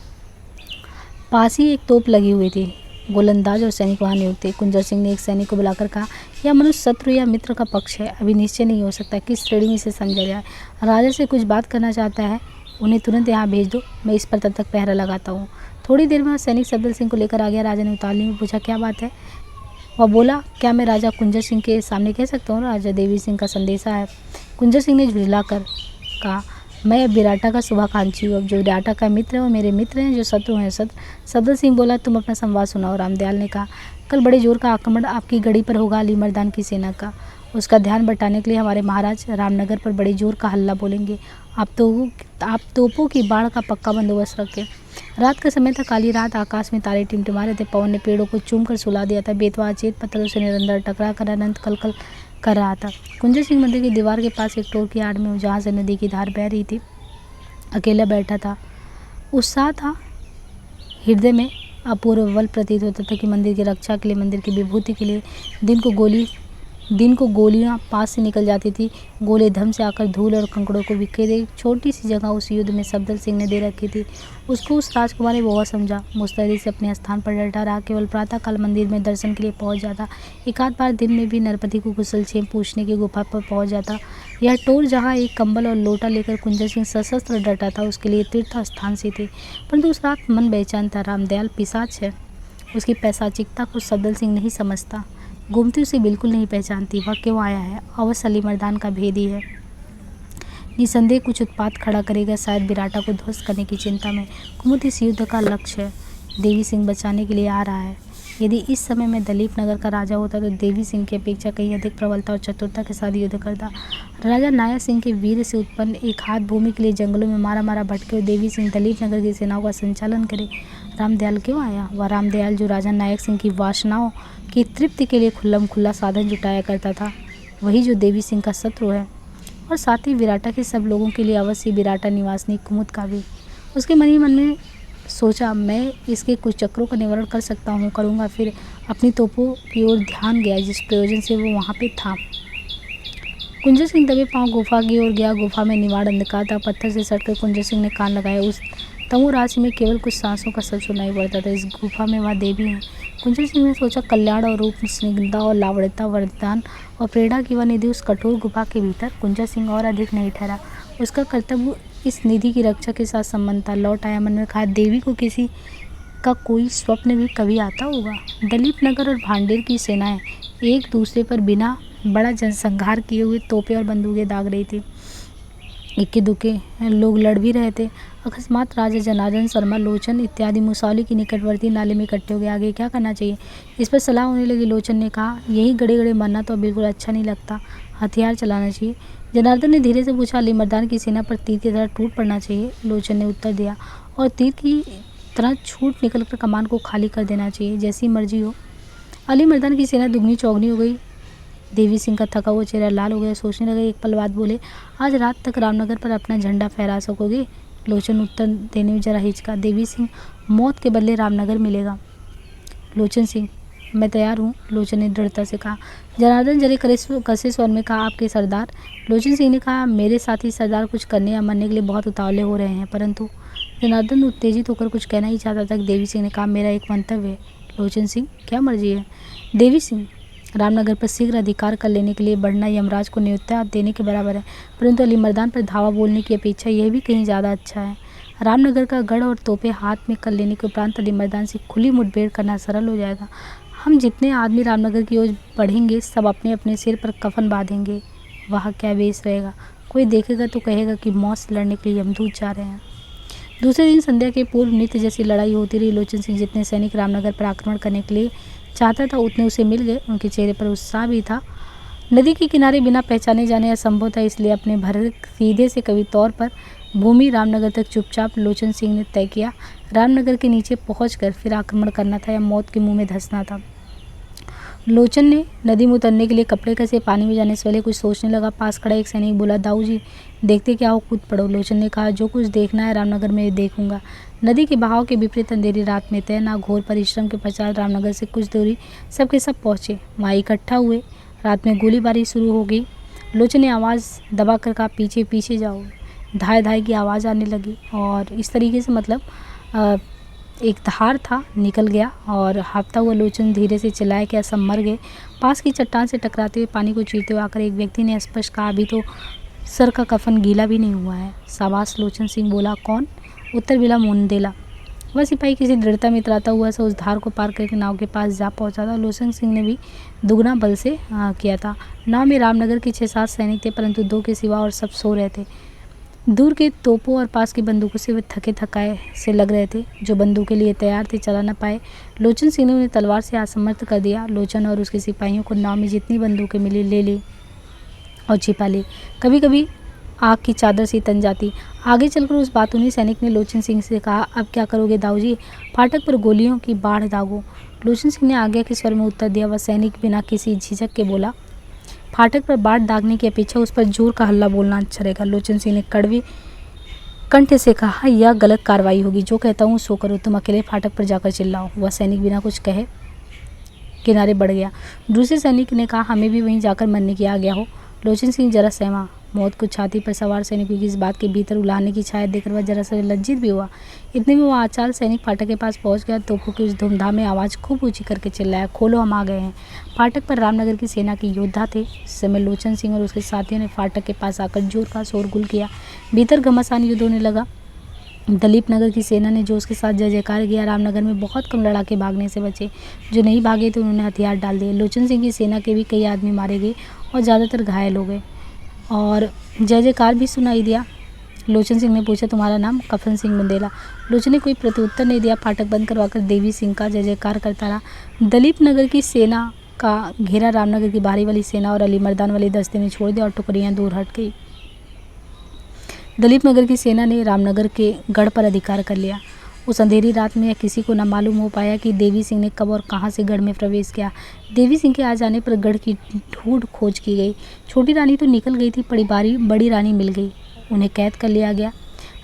Speaker 1: पास ही एक तोप लगी हुई थी, गोलंदाज और सैनिक वहाँ नियुक्त थे। कुंजर सिंह ने एक सैनिक को बुलाकर कहा, यह मनुष्य शत्रु या मित्र का पक्ष है, अभी निश्चय नहीं हो सकता किस श्रेणी में इसे समझा जाए। राजा से कुछ बात करना चाहता है, उन्हें तुरंत यहाँ भेज दो, मैं इस पर तब तक पहरा लगाता हूँ। थोड़ी देर में सैनिक सफदर सिंह को लेकर आ गया। राजा ने उतावली में पूछा, क्या बात है? वह बोला, क्या मैं राजा कुंजर सिंह के सामने कह सकता हूँ राजा देवी सिंह का संदेशा है? कुंजर सिंह ने झुंझलाकर कहा, मैं विराटा का शुभाकांक्षी हूँ। अब जो विराटा का मित्र है वो मेरे मित्र हैं, जो शत्रु हैं सफदर सिंह बोला, तुम अपना संवाद सुनाओ। रामदयाल ने कहा, कल बड़े जोर का आक्रमण आपकी गढ़ी पर होगा, अली मर्दान की सेना का। उसका ध्यान बटाने के लिए हमारे महाराज रामनगर पर बड़े जोर का हल्ला बोलेंगे। आप तोपों की बाढ़ का पक्का बंदोबस्त रखें। रात का समय था, काली रात, आकाश में तारे टिमटिमा रहे थे। पवन ने पेड़ों को चूम कर सुला दिया था। बेतवा अचेत पत्थरों से निरंतर टकरा कर अनंत कलकल कर रहा था। कुंजर सिंह मंदिर की दीवार के पास एक टोर की आड़ में, जहाँ से नदी की धार बह रही थी, अकेला बैठा था। उत्साह था हृदय में, अपूर्व बल प्रतीत होता था कि मंदिर की रक्षा के लिए, मंदिर की विभूति के लिए दिन को गोलियां पास से निकल जाती थी। गोले धम से आकर धूल और कंकड़ों को बिखेर दे। छोटी सी जगह उस युद्ध में सफदर सिंह ने दे रखी थी, उसको उस राजकुमार ने बहुत समझा। मुस्तैदी से अपने स्थान पर डटा रहा, केवल प्रातःकाल मंदिर में दर्शन के लिए पहुंच जाता। एक आध बार दिन में भी नरपति को कुशलक्षेम पूछने की गुफा पर पहुंच जाता। यह टोर जहाँ एक कंबल और लोटा लेकर कुंजर सिंह सशस्त्र डटा था, उसके लिए तीर्थ स्थान सी थी। परंतु उस रात मन बेचैन था। रामदयाल पिशाच है, उसकी पैशाचिकता को सफदर सिंह नहीं समझता। गोमती उसे बिल्कुल नहीं पहचानती। वह क्यों आया है? अवश्य अली मर्दान का भेद ही है। निसंदेह कुछ उत्पात खड़ा करेगा, शायद विराटा को ध्वस्त करने की चिंता में। कुमुद इस युद्ध का लक्ष्य है, देवी सिंह बचाने के लिए आ रहा है। यदि इस समय मैं दलीप नगर का राजा होता तो देवी सिंह की अपेक्षा कहीं अधिक प्रबलता और चतुरता के साथ युद्ध करता। राजा नाया सिंह के वीर से उत्पन्न एक हाथ भूमि के लिए जंगलों में मारा भटके और देवी सिंह दलीप नगर की सेनाओं का संचालन करे। रामदयाल क्यों आया? वह रामदयाल जो राजा नायक सिंह की वासनाओं की तृप्ति के लिए खुल्लम खुल्ला साधन जुटाया करता था, वही जो देवी सिंह का शत्रु है, और साथ ही विराटा के सब लोगों के लिए अवश्य विराटा निवासनी कुमुद का भी। उसके मन ही मन में सोचा, मैं इसके कुछ चक्रों का निवारण कर सकता हूँ, करूँगा। फिर अपनी तोपों की ओर ध्यान गया जिस प्रयोजन से वो वहाँ पे था। कुंजर सिंह दबे पाँव गुफा की ओर गया। गुफा में निवाड़ अंधकार था। पत्थर से सटकर कुंजर सिंह ने कान लगाया। उस तमु राशि में केवल कुछ सांसों का शब्द सुनाई पड़ता था। इस गुफा में वह देवी है। कुंजर सिंह ने सोचा, कल्याण और रूप, स्निग्धता और लावण्यता, वरदान और प्रेरणा की वह निधि उस कठोर गुफा के भीतर। कुंजर सिंह और अधिक नहीं ठहरा। उसका कर्तव्य इस निधि की रक्षा के साथ संबंध था। लौट आया, मन में कहा, देवी को किसी का कोई स्वप्न भी कभी आता होगा। दलीप नगर और भांडेर की सेनाएं एक दूसरे पर बिना बड़ा जनसंहार किए हुए तोपें और बंदूकें दाग रही थी। इक्के दुक्के लोग लड़ भी रहे थे। अकस्मात राजा जनार्दन शर्मा, लोचन इत्यादि मुसौली की निकटवर्ती नाले में इकट्ठे हो गए। आगे क्या करना चाहिए, इस पर सलाह होने लगी। लोचन ने कहा, यही गड़े गड़े मरना तो बिल्कुल अच्छा नहीं लगता, हथियार चलाना चाहिए। जनार्दन ने धीरे से पूछा, अली मर्दान की सेना पर तीर की तरह टूट पड़ना चाहिए। लोचन ने उत्तर दिया, और तीर की तरह छूट निकलकर कमान को खाली कर देना चाहिए, जैसी मर्जी हो। अली मर्दान की सेना दुगनी चौगनी हो गई। देवी सिंह का थका हुआ चेहरा लाल हो गया। सोचने लगे। एक पल बाद बोले, आज रात तक रामनगर पर अपना झंडा फहरा सकोगे? लोचन उत्तर देने में जरा हिचका। देवी सिंह, मौत के बदले रामनगर मिलेगा। लोचन सिंह, मैं तैयार हूँ, लोचन ने दृढ़ता से कहा। जनार्दन जरे कसे स्वर में कहा, आपके सरदार? लोचन सिंह ने कहा, मेरे साथी सरदार कुछ करने या मरने के लिए बहुत उतावले हो रहे हैं, परंतु। जनार्दन उत्तेजित होकर कुछ कहना ही चाहता था कि देवी सिंह ने कहा, मेरा एक मंतव्य है। लोचन सिंह, क्या मर्जी है? देवी सिंह, रामनगर पर शीघ्र अधिकार कर लेने के लिए बढ़ना यमराज को न्योता देने के बराबर है, परंतु अली मर्दान पर धावा बोलने की अपेक्षा यह भी कहीं ज़्यादा अच्छा है। रामनगर का गढ़ और तोपें हाथ में कर लेने के उपरांत अलीमर्दान से खुली मुठभेड़ करना सरल हो जाएगा। हम जितने आदमी रामनगर की ओर बढ़ेंगे सब अपने अपने सिर पर कफन बांधेंगे। वहाँ क्या वेश रहेगा, कोई देखेगा तो कहेगा कि मौत से लड़ने के लिए यमदूत जा रहे हैं। दूसरे दिन संध्या के पूर्व नित्य जैसी लड़ाई होती रही। लोचन सिंह जितने सैनिक रामनगर पर आक्रमण करने के लिए चाहता था उतने उसे मिल गए। उनके चेहरे पर उत्साह भी था। नदी के किनारे बिना पहचाने जाने असंभव था, इसलिए अपने भरे सीधे से कवि तौर पर भूमि रामनगर तक चुपचाप लोचन सिंह ने तय किया। रामनगर के नीचे पहुंचकर फिर आक्रमण करना था या मौत के मुंह में धंसना था। लोचन ने नदी में उतरने के लिए कपड़े कसे। पानी में जाने से पहले कुछ सोचने लगा। पास खड़ा एक सैनिक बोला, दाऊ जी देखते क्या हो, कूद पड़ो। लोचन ने कहा, जो कुछ देखना है रामनगर में देखूंगा। नदी के बहाव के विपरीत अंधेरी रात में तय ना घोर परिश्रम के पश्चात रामनगर से कुछ दूरी सबके सब पहुँचे। वहाँ इकट्ठा हुए। रात में गोलीबारी शुरू हो गई। लोचन ने आवाज़ दबाकर कहा, पीछे पीछे जाओ। धाय धाय की आवाज़ आने लगी और इस तरीके से मतलब एक धार था निकल गया और हाँफता हुआ लोचन धीरे से चिल्लाया, क्या सब मर गए। पास की चट्टान से टकराते हुए पानी को चीरते हुए आकर एक व्यक्ति ने स्पष्ट कहा, अभी तो सर का कफन गीला भी नहीं हुआ है। शाबाश, लोचन सिंह बोला। कौन? उत्तर मिला, मुंदेला। वह सिपाही किसी दृढ़ता में इतराता हुआ सा उस धार को पार करके नाव के पास जा पहुंचा था। लोचन सिंह ने भी दुगना बल से किया था। नाव में रामनगर के 6-7 सैनिक थे, परंतु 2 के सिवा और सब सो रहे थे। दूर के तोपों और पास की बंदूकों से वे थके थकाए से लग रहे थे। जो बंदूक के लिए तैयार थे चला न पाए। लोचन सिंह ने उन्हें तलवार से असमर्थ कर दिया। लोचन और उसके सिपाहियों को नाव में जितनी बंदूकें मिली ले ली और छिपा ली। कभी कभी आग की चादर से तन जाती। आगे चलकर उस बातूनी सैनिक ने लोचन सिंह से कहा, अब क्या करोगे दाऊजी? फाटक पर गोलियों की बाढ़ दागो। लोचन सिंह ने आज्ञा के स्वर में उत्तर दिया। वह सैनिक बिना किसी झिझक के बोला, फाटक पर बाढ़ दागने की अपेक्षा उस पर जोर का हल्ला बोलना अच्छा रहेगा। लोचन सिंह ने कड़वे कंठ से कहा, यह गलत कार्रवाई होगी। जो कहता हूँ सो करो। तुम अकेले फाटक पर जाकर चिल्लाओ। वह सैनिक बिना कुछ कहे किनारे बढ़ गया। दूसरे सैनिक ने कहा, हमें भी वहीं जाकर मरने की आज्ञा हो। लोचन सिंह जरा सहमा। मौत को छाती पर सवार सैनिकों की इस बात के भीतर उलाहने की छाया देखकर वह जरा सा लज्जित भी हुआ। इतने में वह आचाल सैनिक फाटक के पास पहुंच गया। तोपों की उस धूमधाम में आवाज़ खूब ऊंची करके चिल्लाया, खोलो, हम आ गए हैं। फाटक पर रामनगर की सेना के योद्धा थे। इस समय लोचन सिंह और उसके साथियों ने फाटक के पास आकर जोर का शोरगुल किया। भीतर घमासान युद्ध होने लगा। दलीप नगर की सेना ने जो उसके साथ जय जयकार किया। रामनगर में बहुत कम लड़ाके भागने से बचे। जो नहीं भागे थे उन्होंने हथियार डाल दिए। लोचन सिंह की सेना के भी कई आदमी मारे गए और ज़्यादातर घायल हो गए और जय जयकार भी सुनाई दिया। लोचन सिंह ने पूछा, तुम्हारा नाम? कफन सिंह मुंदेला। लोचन ने कोई प्रत्युत्तर नहीं दिया। फाटक बंद करवाकर देवी सिंह का जय जयकार करता रहा। दलीप नगर की सेना का घेरा रामनगर की बाहरी वाली सेना और अलीमर्दान वाले दस्ते ने छोड़ दिया और टुकड़ियाँ दूर हट गई। दलीप नगर की सेना ने रामनगर के गढ़ पर अधिकार कर लिया। उस अंधेरी रात में यह किसी को न मालूम हो पाया कि देवी सिंह ने कब और कहां से गढ़ में प्रवेश किया। देवी सिंह के आ जाने पर गढ़ की ढूंढ खोज की गई। छोटी रानी तो निकल गई थी, बड़ी रानी मिल गई। उन्हें कैद कर लिया गया।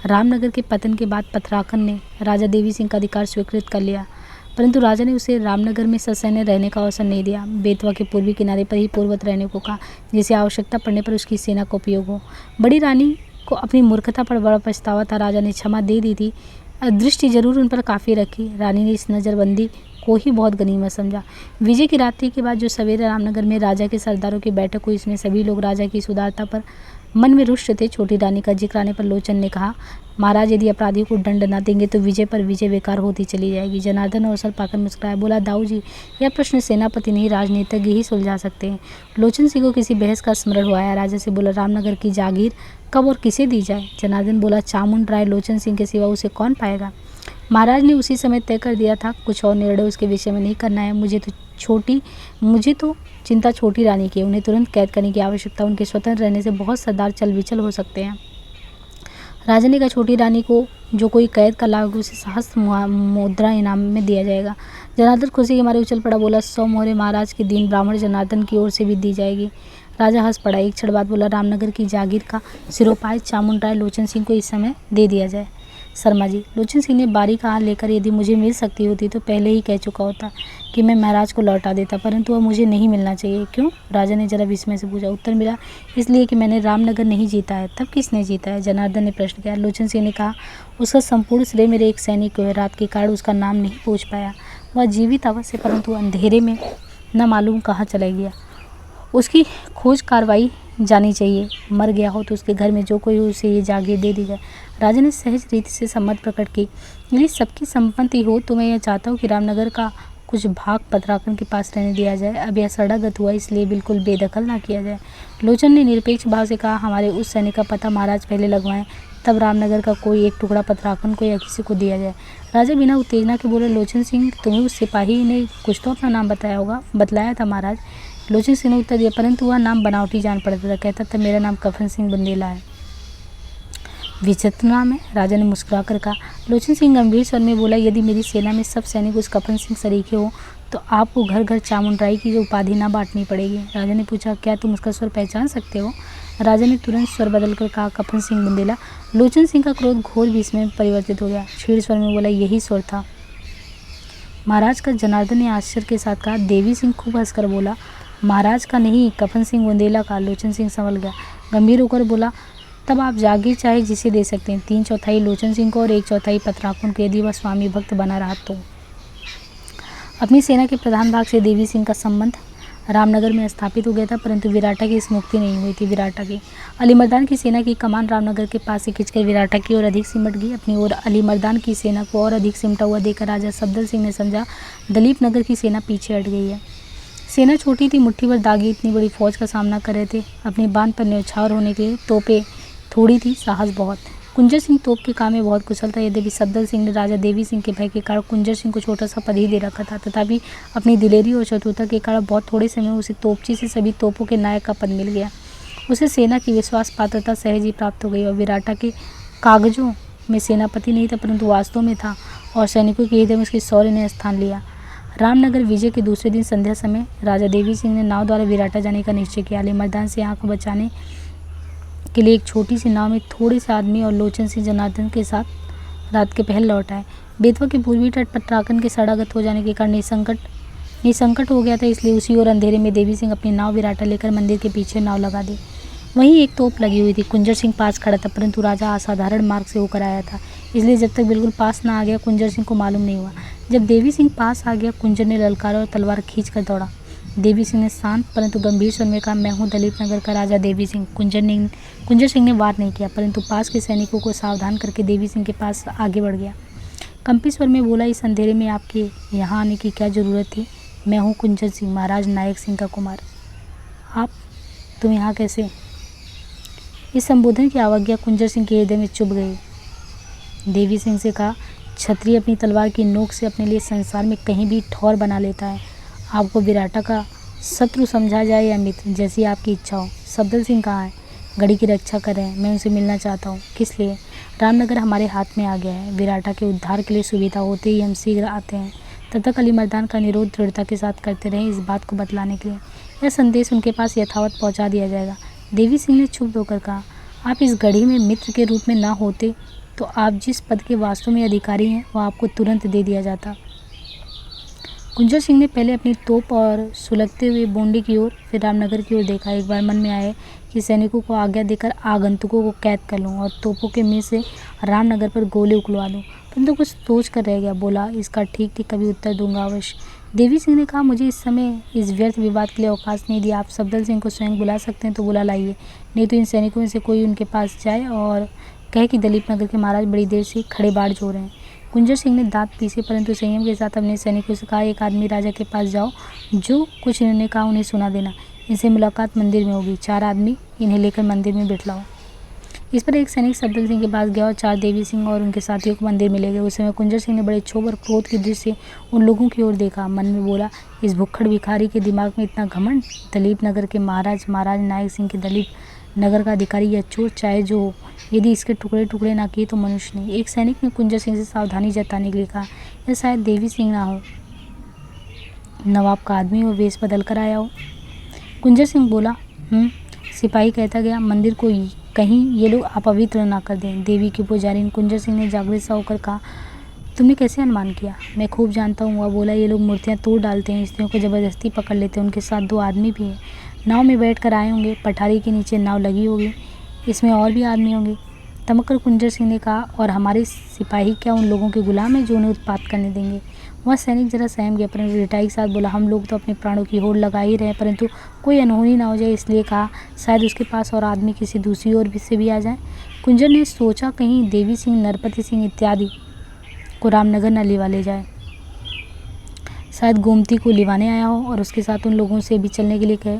Speaker 1: रामनगर के पतन के बाद पथराकन ने राजा देवी सिंह का अधिकार स्वीकृत कर लिया, परंतु राजा ने उसे रामनगर में ससैन्य रहने का अवसर नहीं दिया। बेतवा के पूर्वी किनारे पर ही पूर्ववत रहने को कहा, जिसे आवश्यकता पड़ने पर उसकी सेना का उपयोग हो। बड़ी रानी को अपनी मूर्खता पर बड़ा पछतावा था। राजा ने क्षमा दे दी थी, दृष्टि जरूर उन पर काफ़ी रखी। रानी ने इस नज़रबंदी को ही बहुत गनीमत समझा। विजय की रात्रि के बाद जो सवेरे रामनगर में राजा के सरदारों की बैठक हुई, इसमें सभी लोग राजा की सुदारता पर मन में रुष्ट थे। छोटी रानी का जिक्र आने पर लोचन ने कहा, महाराज यदि अपराधियों को दंड न देंगे तो विजय पर विजय बेकार होती चली जाएगी। जनार्दन अवसर पाकर मुस्कुराया, बोला, दाऊ जी यह प्रश्न सेनापति नहीं राजनीतिज्ञ ही सुलझा सकते हैं। लोचन सिंह को किसी बहस का स्मरण हुआ है। राजा से बोला, रामनगर की जागीर कब और किसे दी जाए? जनार्दन बोला, चामुंड राय लोचन सिंह के सिवा उसे कौन पाएगा? महाराज ने उसी समय तय कर दिया था, कुछ और निर्णय उसके विषय में नहीं करना है। मुझे तो चिंता छोटी रानी की है। उन्हें तुरंत कैद करने की आवश्यकता। उनके स्वतंत्र रहने से बहुत सरदार चल विचल हो सकते हैं। राजा ने कहा, छोटी रानी को जो कोई कैद का लाभ उसे सहस्त्र मुद्रा इनाम में दिया जाएगा। जनार्दन खुशी के मारे उछल पड़ा, बोला, 100 मोहरे महाराज के दीन ब्राह्मण जनार्दन की ओर से भी दी जाएगी। राजा हंस पड़ा। एक क्षण बाद बोला, रामनगर की जागीर का सिरोपाय चामुंड राय लोचन सिंह को इस समय दे दिया जाए। शर्मा जी, लोचन सिंह ने बारी का हाथ लेकर, यदि मुझे मिल सकती होती तो पहले ही कह चुका होता कि मैं महाराज को लौटा देता, परंतु वह मुझे नहीं मिलना चाहिए। क्यों? राजा ने जरा विस्मय से पूछा। उत्तर मिला, इसलिए कि मैंने रामनगर नहीं जीता है। तब किसने जीता है? जनार्दन ने प्रश्न किया। लोचन सिंह ने कहा, उसका संपूर्ण श्रेय मेरे एक सैनिक को है। रात के कारण उसका नाम नहीं पूछ पाया। वह जीवित अवश्य, परंतु अंधेरे में न मालूम कहाँ चला गया। उसकी खोज कार्रवाई जानी चाहिए। मर गया हो तो उसके घर में जो कोई हो उसे ये जागीर दे दी जाए। राजा ने सहज रीति से सम्मत प्रकट की। यदि सबकी संपत्ति हो तो मैं यह चाहता हूँ कि रामनगर का कुछ भाग पतराकन के पास रहने दिया जाए। अब यह सड़ागत हुआ, इसलिए बिल्कुल बेदखल ना किया जाए। लोचन ने निरपेक्ष भाव से कहा, हमारे उस सैनिक का पता महाराज पहले लगवाएं, तब रामनगर का कोई एक टुकड़ा पतराकन को या किसी को दिया जाए। राजा बिना उत्तेजना के बोले, लोचन सिंह, तुम्हें उस सिपाही ने कुछ तो अपना नाम बताया होगा। बतलाया था महाराज। लोचन सिंह ने उत्तर दिया, परंतु वह नाम बनावटी जान पड़ता था। कहता था मेरा नाम कफन सिंह बुंदेला है। विचित्र नाम है, राजा ने मुस्कुराकर कहा। लोचन सिंह गंभीर स्वर में बोला, यदि मेरी सेना में सब सैनिक उस कफन सिंह सरीखे हो तो आपको घर घर चामुंडराई की उपाधि ना बांटनी पड़ेगी। राजा ने पूछा, क्या तुम उसका स्वर पहचान सकते हो? राजा ने तुरंत स्वर बदलकर कहा, कफन सिंह बुंदेला। लोचन सिंह का क्रोध घोर विस्मय में परिवर्तित हो गया। क्षीण स्वर में बोला, यही स्वर था महाराज का। जनार्दन ने आश्चर्य के साथ कहा। देवी सिंह खूब हंसकर बोला, महाराज का नहीं, कफन सिंह बुंदेला का। लोचन सिंह संभल गया, गंभीर होकर बोला, तब आप जागीर चाहे जिसे दे सकते हैं, 3/4 लोचन सिंह को और 1/4 पतराकुन को, यदि वह स्वामी भक्त बना रहा तो। अपनी सेना के प्रधान भाग से देवी सिंह का संबंध रामनगर में स्थापित हो गया था, परंतु विराटा की इस मुक्ति नहीं हुई थी। विराटा की अलीमर्दान की सेना की कमान रामनगर के पास से खींचकर विराटा की ओर अधिक सिमट गई। अपनी ओर अलीमर्दान की सेना को और अधिक सिमटा हुआ देखकर राजा सफदर सिंह ने समझा दलीप नगर की सेना पीछे हट गई है। सेना छोटी थी, मुट्ठी भर दागी इतनी बड़ी फौज का सामना कर रहे थे। अपनी बांध पर न्यौछावर होने के लिए तोपें थोड़ी थी, साहस बहुत। कुंजर सिंह तोप के काम में बहुत कुशल था। यद्यपि सफदर सिंह ने राजा देवी सिंह के भय के कारण कुंजर सिंह को छोटा सा पद ही दे रखा था, तथापि अपनी दिलेरी और चतुरता के कारण बहुत थोड़े समय में उसे तोपची से सभी तोपों के नायक का पद मिल गया। उसे सेना की विश्वास पात्रता सहज ही प्राप्त हो गई और विराटा के कागजों में सेनापति नहीं था, परंतु वास्तव में था, और सैनिकों के हृदय में उसके शौर्य ने स्थान लिया। रामनगर विजय के दूसरे दिन संध्या समय राजा देवी सिंह ने नाव द्वारा विराटा जाने का निश्चय किया। अलीमर्दान से आंख बचाने के लिए एक छोटी सी नाव में थोड़े से आदमी और लोचन सिंह जनार्दन के साथ रात के पहल लौट आए। बेतवा के पूर्वी तट पतराकन के सड़ागत हो जाने के कारण निसंकट हो गया था, इसलिए उसी ओर अंधेरे में देवी सिंह अपनी नाव विराटा लेकर मंदिर के पीछे नाव लगा दी। वहीं एक तोप लगी हुई थी। कुंजर सिंह पास खड़ा था, परंतु राजा असाधारण मार्ग से होकर आया था, इसलिए जब तक बिल्कुल पास ना आ गया कुंजर सिंह को मालूम नहीं हुआ। जब देवी सिंह पास आ गया, कुंजर ने ललकारा और तलवार खींच कर दौड़ा। देवी सिंह ने शांत परंतु गंभीर स्वर में कहा, मैं हूँ दलीप नगर का राजा देवी सिंह। कुंजर सिंह ने वार नहीं किया, परंतु पास के सैनिकों को सावधान करके देवी सिंह के पास आगे बढ़ गया। कंपी स्वर में बोला, इस अंधेरे में आपके यहाँ आने की क्या जरूरत थी? मैं हूँ कुंजर सिंह, महाराज नायक सिंह का कुमार। तुम यहाँ कैसे? इस संबोधन की अवज्ञा कुंजर सिंह के हृदय में चुभ गई। देवी सिंह से कहा, क्षत्रिय अपनी तलवार की नोक से अपने लिए संसार में कहीं भी ठौर बना लेता है। आपको विराटा का शत्रु समझा जाए या मित्र, जैसी आपकी इच्छा हो। सफदर सिंह कहाँ है? गढ़ी की रक्षा कर रहे हैं, मैं उनसे मिलना चाहता हूँ। किस लिए? रामनगर हमारे हाथ में आ गया है, विराटा के उद्धार के लिए सुविधा होते ही हम शीघ्र आते हैं। तब तक अलीमर्दान का निरोध दृढ़ता के साथ करते रहे, इस बात को बतलाने के लिए यह संदेश उनके पास यथावत पहुँचा दिया जाएगा। देवी सिंह ने चुप होकर कहा, आप इस गढ़ी में मित्र के रूप में ना होते तो आप जिस पद के वास्तव में अधिकारी हैं वह आपको तुरंत दे दिया जाता। कुंजर सिंह ने पहले अपनी तोप और सुलगते हुए बोंडे की ओर, फिर रामनगर की ओर देखा। एक बार मन में आया कि सैनिकों को आज्ञा देकर आगंतुकों को कैद कर लूँ और तोपों के मुँह से रामनगर पर गोले उकलवा दूँ, परंतु कुछ सोच कर रह गया। बोला, इसका ठीक कभी उत्तर दूंगा अवश्य। देवी सिंह ने कहा, मुझे इस समय इस व्यर्थ विवाद के लिए अवकाश नहीं दिया। आप सफदर सिंह को स्वयं बुला सकते हैं तो बुला लाइए, नहीं तो इन सैनिकों में से कोई उनके पास जाए और कहे कि दलीप नगर के महाराज बड़ी देर से खड़े बाढ़ जो रहे हैं। कुंजर सिंह ने दांत पीसे, परंतु संयम के साथ अपने सैनिकों से कहा, एक आदमी राजा के पास जाओ, जो कुछ इन्होंने कहा उन्हें सुना देना। इनसे मुलाकात मंदिर में होगी। 4 आदमी इन्हें लेकर मंदिर में बिठलाओ। इस पर एक सैनिक सफदर सिंह के पास गया और 4 देवी सिंह और उनके साथियों को मंदिर में ले गए। उस समय कुंजर सिंह ने बड़े क्षोभ और क्रोध की दृष्टि से उन लोगों की ओर देखा। मन में बोला, इस भुक्खड़ भिखारी के दिमाग में इतना घमंड। दलीप नगर के महाराज नायक सिंह के दलीप नगर का अधिकारी या चोर चाहे जो हो, यदि इसके टुकड़े टुकड़े ना किए तो मनुष्य नहीं। एक सैनिक ने कुंजर सिंह से सावधानी जताने के लिए कहा, यह शायद देवी सिंह ना हो, नवाब का आदमी हो, वेश बदल कर आया हो। कुंजर सिंह बोला, सिपाही कहता गया, मंदिर को कहीं ये लोग अपवित्र ना कर दें। देवी की पुजारी कुंजर सिंह ने जागृत सा होकर कहा, तुमने कैसे अनुमान किया? मैं खूब जानता हूँ। वह बोला, ये लोग मूर्तियाँ तोड़ डालते हैं, स्त्रियों को ज़बरदस्ती पकड़ लेते हैं। उनके साथ 2 आदमी भी हैं, नाव में बैठ कर आए होंगे। पठारी के नीचे नाव लगी होगी, इसमें और भी आदमी होंगे। तमकर कुंजर सिंह ने कहा, और हमारे सिपाही क्या उन लोगों के गुलाम हैं जो उन्हें उत्पात करने देंगे? वह सैनिक जरा सहम गया, परंतु दृढ़ता के साथ बोला, हम लोग तो अपने प्राणों की होड़ लगा ही रहे हैं, परंतु कोई अनहोनी ना हो जाए इसलिए कहा। शायद उसके पास और आदमी किसी दूसरी ओर भी से भी आ जाए। कुंजर ने सोचा कहीं देवी सिंह, नरपति सिंह इत्यादि को रामनगर न लिवा ले जाए। शायद गोमती को लिवाने आया हो और उसके साथ उन लोगों से भी चलने के लिए कहे।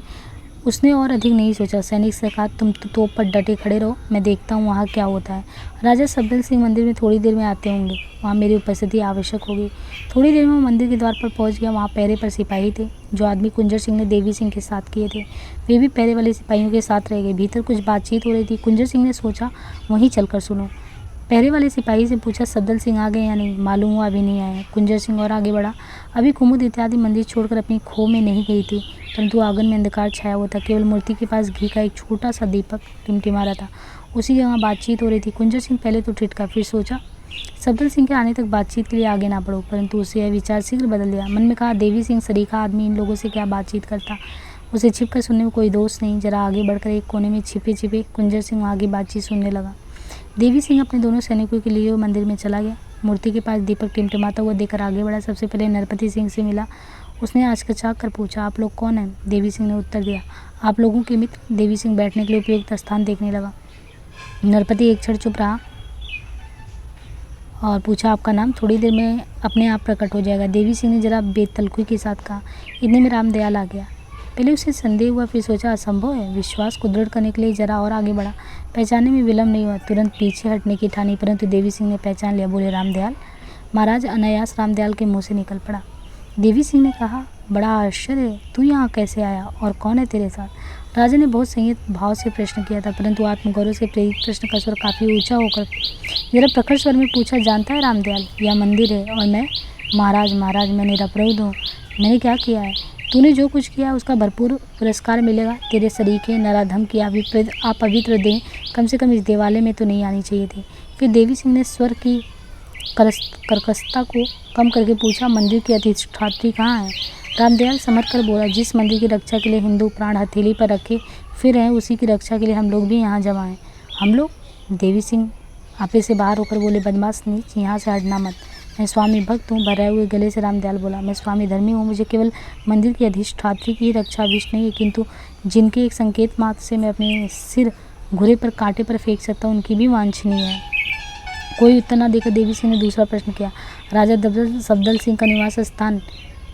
Speaker 1: उसने और अधिक नहीं सोचा। सैनिक से कहा, तुम तो तोप पर डटे खड़े रहो, मैं देखता हूँ वहाँ क्या होता है। राजा सफदर सिंह मंदिर में थोड़ी देर में आते होंगे, वहाँ मेरी उपस्थिति आवश्यक होगी। थोड़ी देर में वो मंदिर के द्वार पर पहुँच गया। वहाँ पहरे पर सिपाही थे। जो आदमी कुंजर सिंह ने देवी सिंह के साथ किए थे वे भी पहरे वाले सिपाहियों के साथ रह गए। भीतर कुछ बातचीत हो रही थी। कुंजर सिंह ने सोचा वहीं चलकर सुनो। पहरे वाले सिपाही से पूछा, सफदर सिंह आ गए या नहीं? मालूम हुआ अभी नहीं आए। कुंजर सिंह और आगे बढ़ा। अभी कुमुद इत्यादि मंदिर छोड़कर अपनी खो में नहीं गई थी, परंतु आंगन में अंधकार छाया हुआ था। केवल मूर्ति के पास घी का एक छोटा सा दीपक टिमटिमा रहा था। उसी जगह बातचीत हो रही थी। कुंजर सिंह पहले तो ठिठका, फिर सोचा सफदर सिंह के आने तक बातचीत के लिए आगे ना बढ़ो, परंतु उसे यह विचार शीघ्र बदल दिया। मन में कहा, देवी सिंह सरीखा आदमी, इन लोगों से क्या बातचीत करता? उसे छिपकर सुनने में कोई दोष नहीं। जरा आगे बढ़कर एक कोने में छिपे छिपे कुंजर सिंह आगे बातचीत सुनने लगा। देवी सिंह अपने दोनों सैनिकों के लिए मंदिर में चला गया। मूर्ति के पास दीपक टिमटिमाता हुआ देखकर आगे बढ़ा। सबसे पहले नरपति सिंह से मिला। उसने आचकचा कर पूछा, आप लोग कौन हैं? देवी सिंह ने उत्तर दिया, आप लोगों के मित्र। देवी सिंह बैठने के लिए उपयुक्त स्थान देखने लगा। नरपति एक क्षण चुप रहा और पूछा, आपका नाम? थोड़ी देर में अपने आप प्रकट हो जाएगा। देवी सिंह ने जरा बेतलखी के साथ कहा। इतने में रामदयाल आ गया। पहले उसे संदेह हुआ, फिर सोचा असंभव है। विश्वास को दृढ़ करने के लिए जरा और आगे बढ़ा। पहचानने में विलम्ब नहीं हुआ। तुरंत पीछे हटने की ठानी, परंतु देवी सिंह ने पहचान लिया। बोले, रामदयाल। महाराज अनायास रामदयाल के मुँह से निकल पड़ा। देवी सिंह ने कहा, बड़ा आश्चर्य है, तू यहाँ कैसे आया और कौन है तेरे साथ? राजा ने बहुत संयत भाव से प्रश्न किया था, परंतु आत्मगौरव से प्रेरित प्रश्न का स्वर काफ़ी ऊंचा होकर जरा प्रखर स्वर में पूछा, जानता है रामदयाल, यह मंदिर है और मैं? महाराज मैं निरपराध हूँ। मैंने क्या किया है? तूने जो कुछ किया उसका भरपूर पुरस्कार मिलेगा। तेरे सरीखे नराधम की अपवित्र देह कम से कम इस देवालय में तो नहीं आनी चाहिए थी। फिर देवी सिंह ने स्वर की कर्कशता को कम करके पूछा, मंदिर की अधिष्ठात्री कहाँ है? रामदयाल समझ कर बोला, जिस मंदिर की रक्षा के लिए हिंदू प्राण हथेली पर रखे फिर हैं, उसी की रक्षा के लिए हम लोग भी यहाँ जमा हैं। हम लोग? देवी सिंह आपे से बाहर होकर बोले, बदमाश नीच, यहाँ से हटना मत। मैं स्वामी भक्त हूँ। भराए हुए गले से रामदयाल बोला, मैं स्वामी धर्मी हूँ। मुझे केवल मंदिर की अधिष्ठात्री की रक्षा अभिष्ट नहीं है, किंतु जिनके एक संकेत मात्र से मैं अपने सिर घुरे पर कांटे पर फेंक सकता हूँ, उनकी भी वांछनीय है। कोई उत्तर न देकर देवी सिंह ने दूसरा प्रश्न किया, राजा सफदर सिंह का निवास स्थान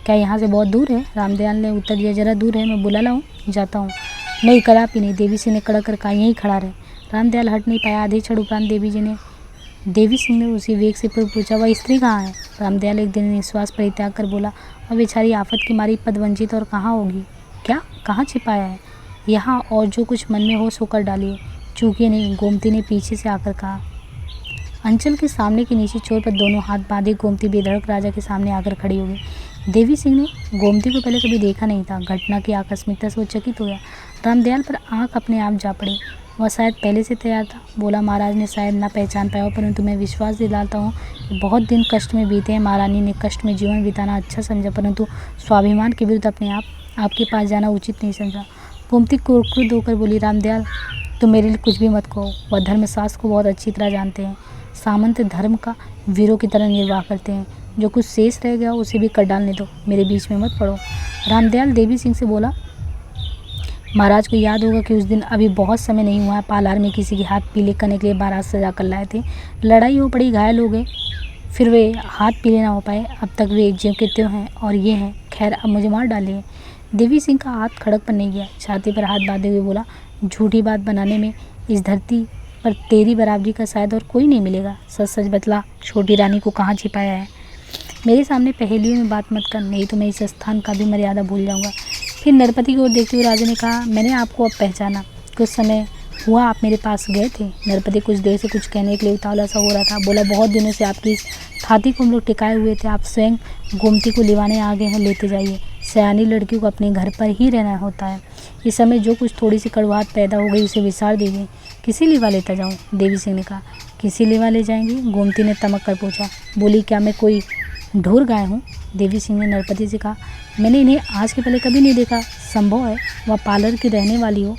Speaker 1: क्या यहाँ से बहुत दूर है? रामदयाल ने उत्तर दिया, जरा दूर है, मैं बुला लाऊं? जाता हूँ। नहीं, कदापि नहीं। देवी सिंह ने कड़क कर कहा, यहीं खड़ा रहे। रामदयाल हट नहीं पाया। आधे क्षण उपरांत देवी सिंह ने उसी वेग से पूछा, वह स्त्री कहाँ है? रामदयाल एक दिन निश्वास परित्याग कर बोला, वह बेचारी आफत की मारी पदवंचित और कहाँ होगी? क्या? कहाँ छिपाया है? यहाँ, और जो कुछ मन में हो सो कर डालिए, चूकिए नहीं। गोमती ने पीछे से आकर कहा। अंचल के सामने की नीचे छोर पर दोनों हाथ बांधे गोमती बेधड़क राजा के सामने आकर खड़ी हो गई। देवी सिंह ने गोमती को पहले कभी देखा नहीं था। घटना की आकस्मिकता से वो चकित हो गया। रामदयाल पर आंख अपने आप जा पड़ी। वह शायद पहले से तैयार था। बोला, महाराज ने शायद ना पहचान पाया हो, परंतु मैं विश्वास दिलाता हूँ कि बहुत दिन कष्ट में बीते हैं। महारानी ने कष्ट में जीवन बिताना अच्छा समझा, परंतु स्वाभिमान के विरुद्ध अपने आपके पास जाना उचित नहीं समझा। गोमती क्रुद्ध होकर बोली, रामदयाल तुम मेरे लिए कुछ भी मत कहो। वह धर्मशास्त्र को बहुत अच्छी तरह जानते हैं। सामंत धर्म का वीरों की तरह निर्वाह करते हैं। जो कुछ शेष रह गया उसे भी कर डालने दो, मेरे बीच में मत पड़ो। रामदयाल देवी सिंह से बोला, महाराज को याद होगा कि उस दिन अभी बहुत समय नहीं हुआ है, पालार में किसी के हाथ पीले करने के लिए बारात सजा कर लाए थे। लड़ाई हो पड़ी, घायल हो गए, फिर वे हाथ पीले ना हो पाए। अब तक वे ज्यों के त्यों हैं और ये हैं। खैर, अब मुझे मार डालिए। देवी सिंह का हाथ खड़क पर नहीं गया। छाती पर हाथ बांधे हुए बोला, झूठी बात बनाने में इस धरती पर तेरी बराबरी का शायद और कोई नहीं मिलेगा। सच सच बतला, छोटी रानी को कहाँ छिपाया है? मेरे सामने पहेलियों में बात मत कर, नहीं तो मैं इस स्थान का भी मर्यादा भूल जाऊंगा। फिर नरपति की ओर देखते हुए राजा ने कहा, मैंने आपको अब पहचाना। कुछ समय हुआ आप मेरे पास गए थे। नरपति कुछ देर से कुछ कहने के लिए उतावला सा हो रहा था। बोला, बहुत दिनों से आपकी इस थाती को हम लोग टिकाए हुए थे। आप स्वयं गोमती को लिवाने आ गए हैं, लेते जाइए। सयानी लड़की को अपने घर पर ही रहना होता है। इस समय जो कुछ थोड़ी सी कड़वाहट पैदा हो गई उसे विसार दीजिए। किसी लिवा लेता जाऊँ? देवी सिंह ने कहा। किसी लिवा ले जाएंगी? गोमती ने तमक कर पूछा। बोली, क्या मैं कोई ढोर गाय हूँ? देवी सिंह ने नरपति से कहा, मैंने इन्हें आज के पहले कभी नहीं देखा। संभव है वह पालर की रहने वाली हो।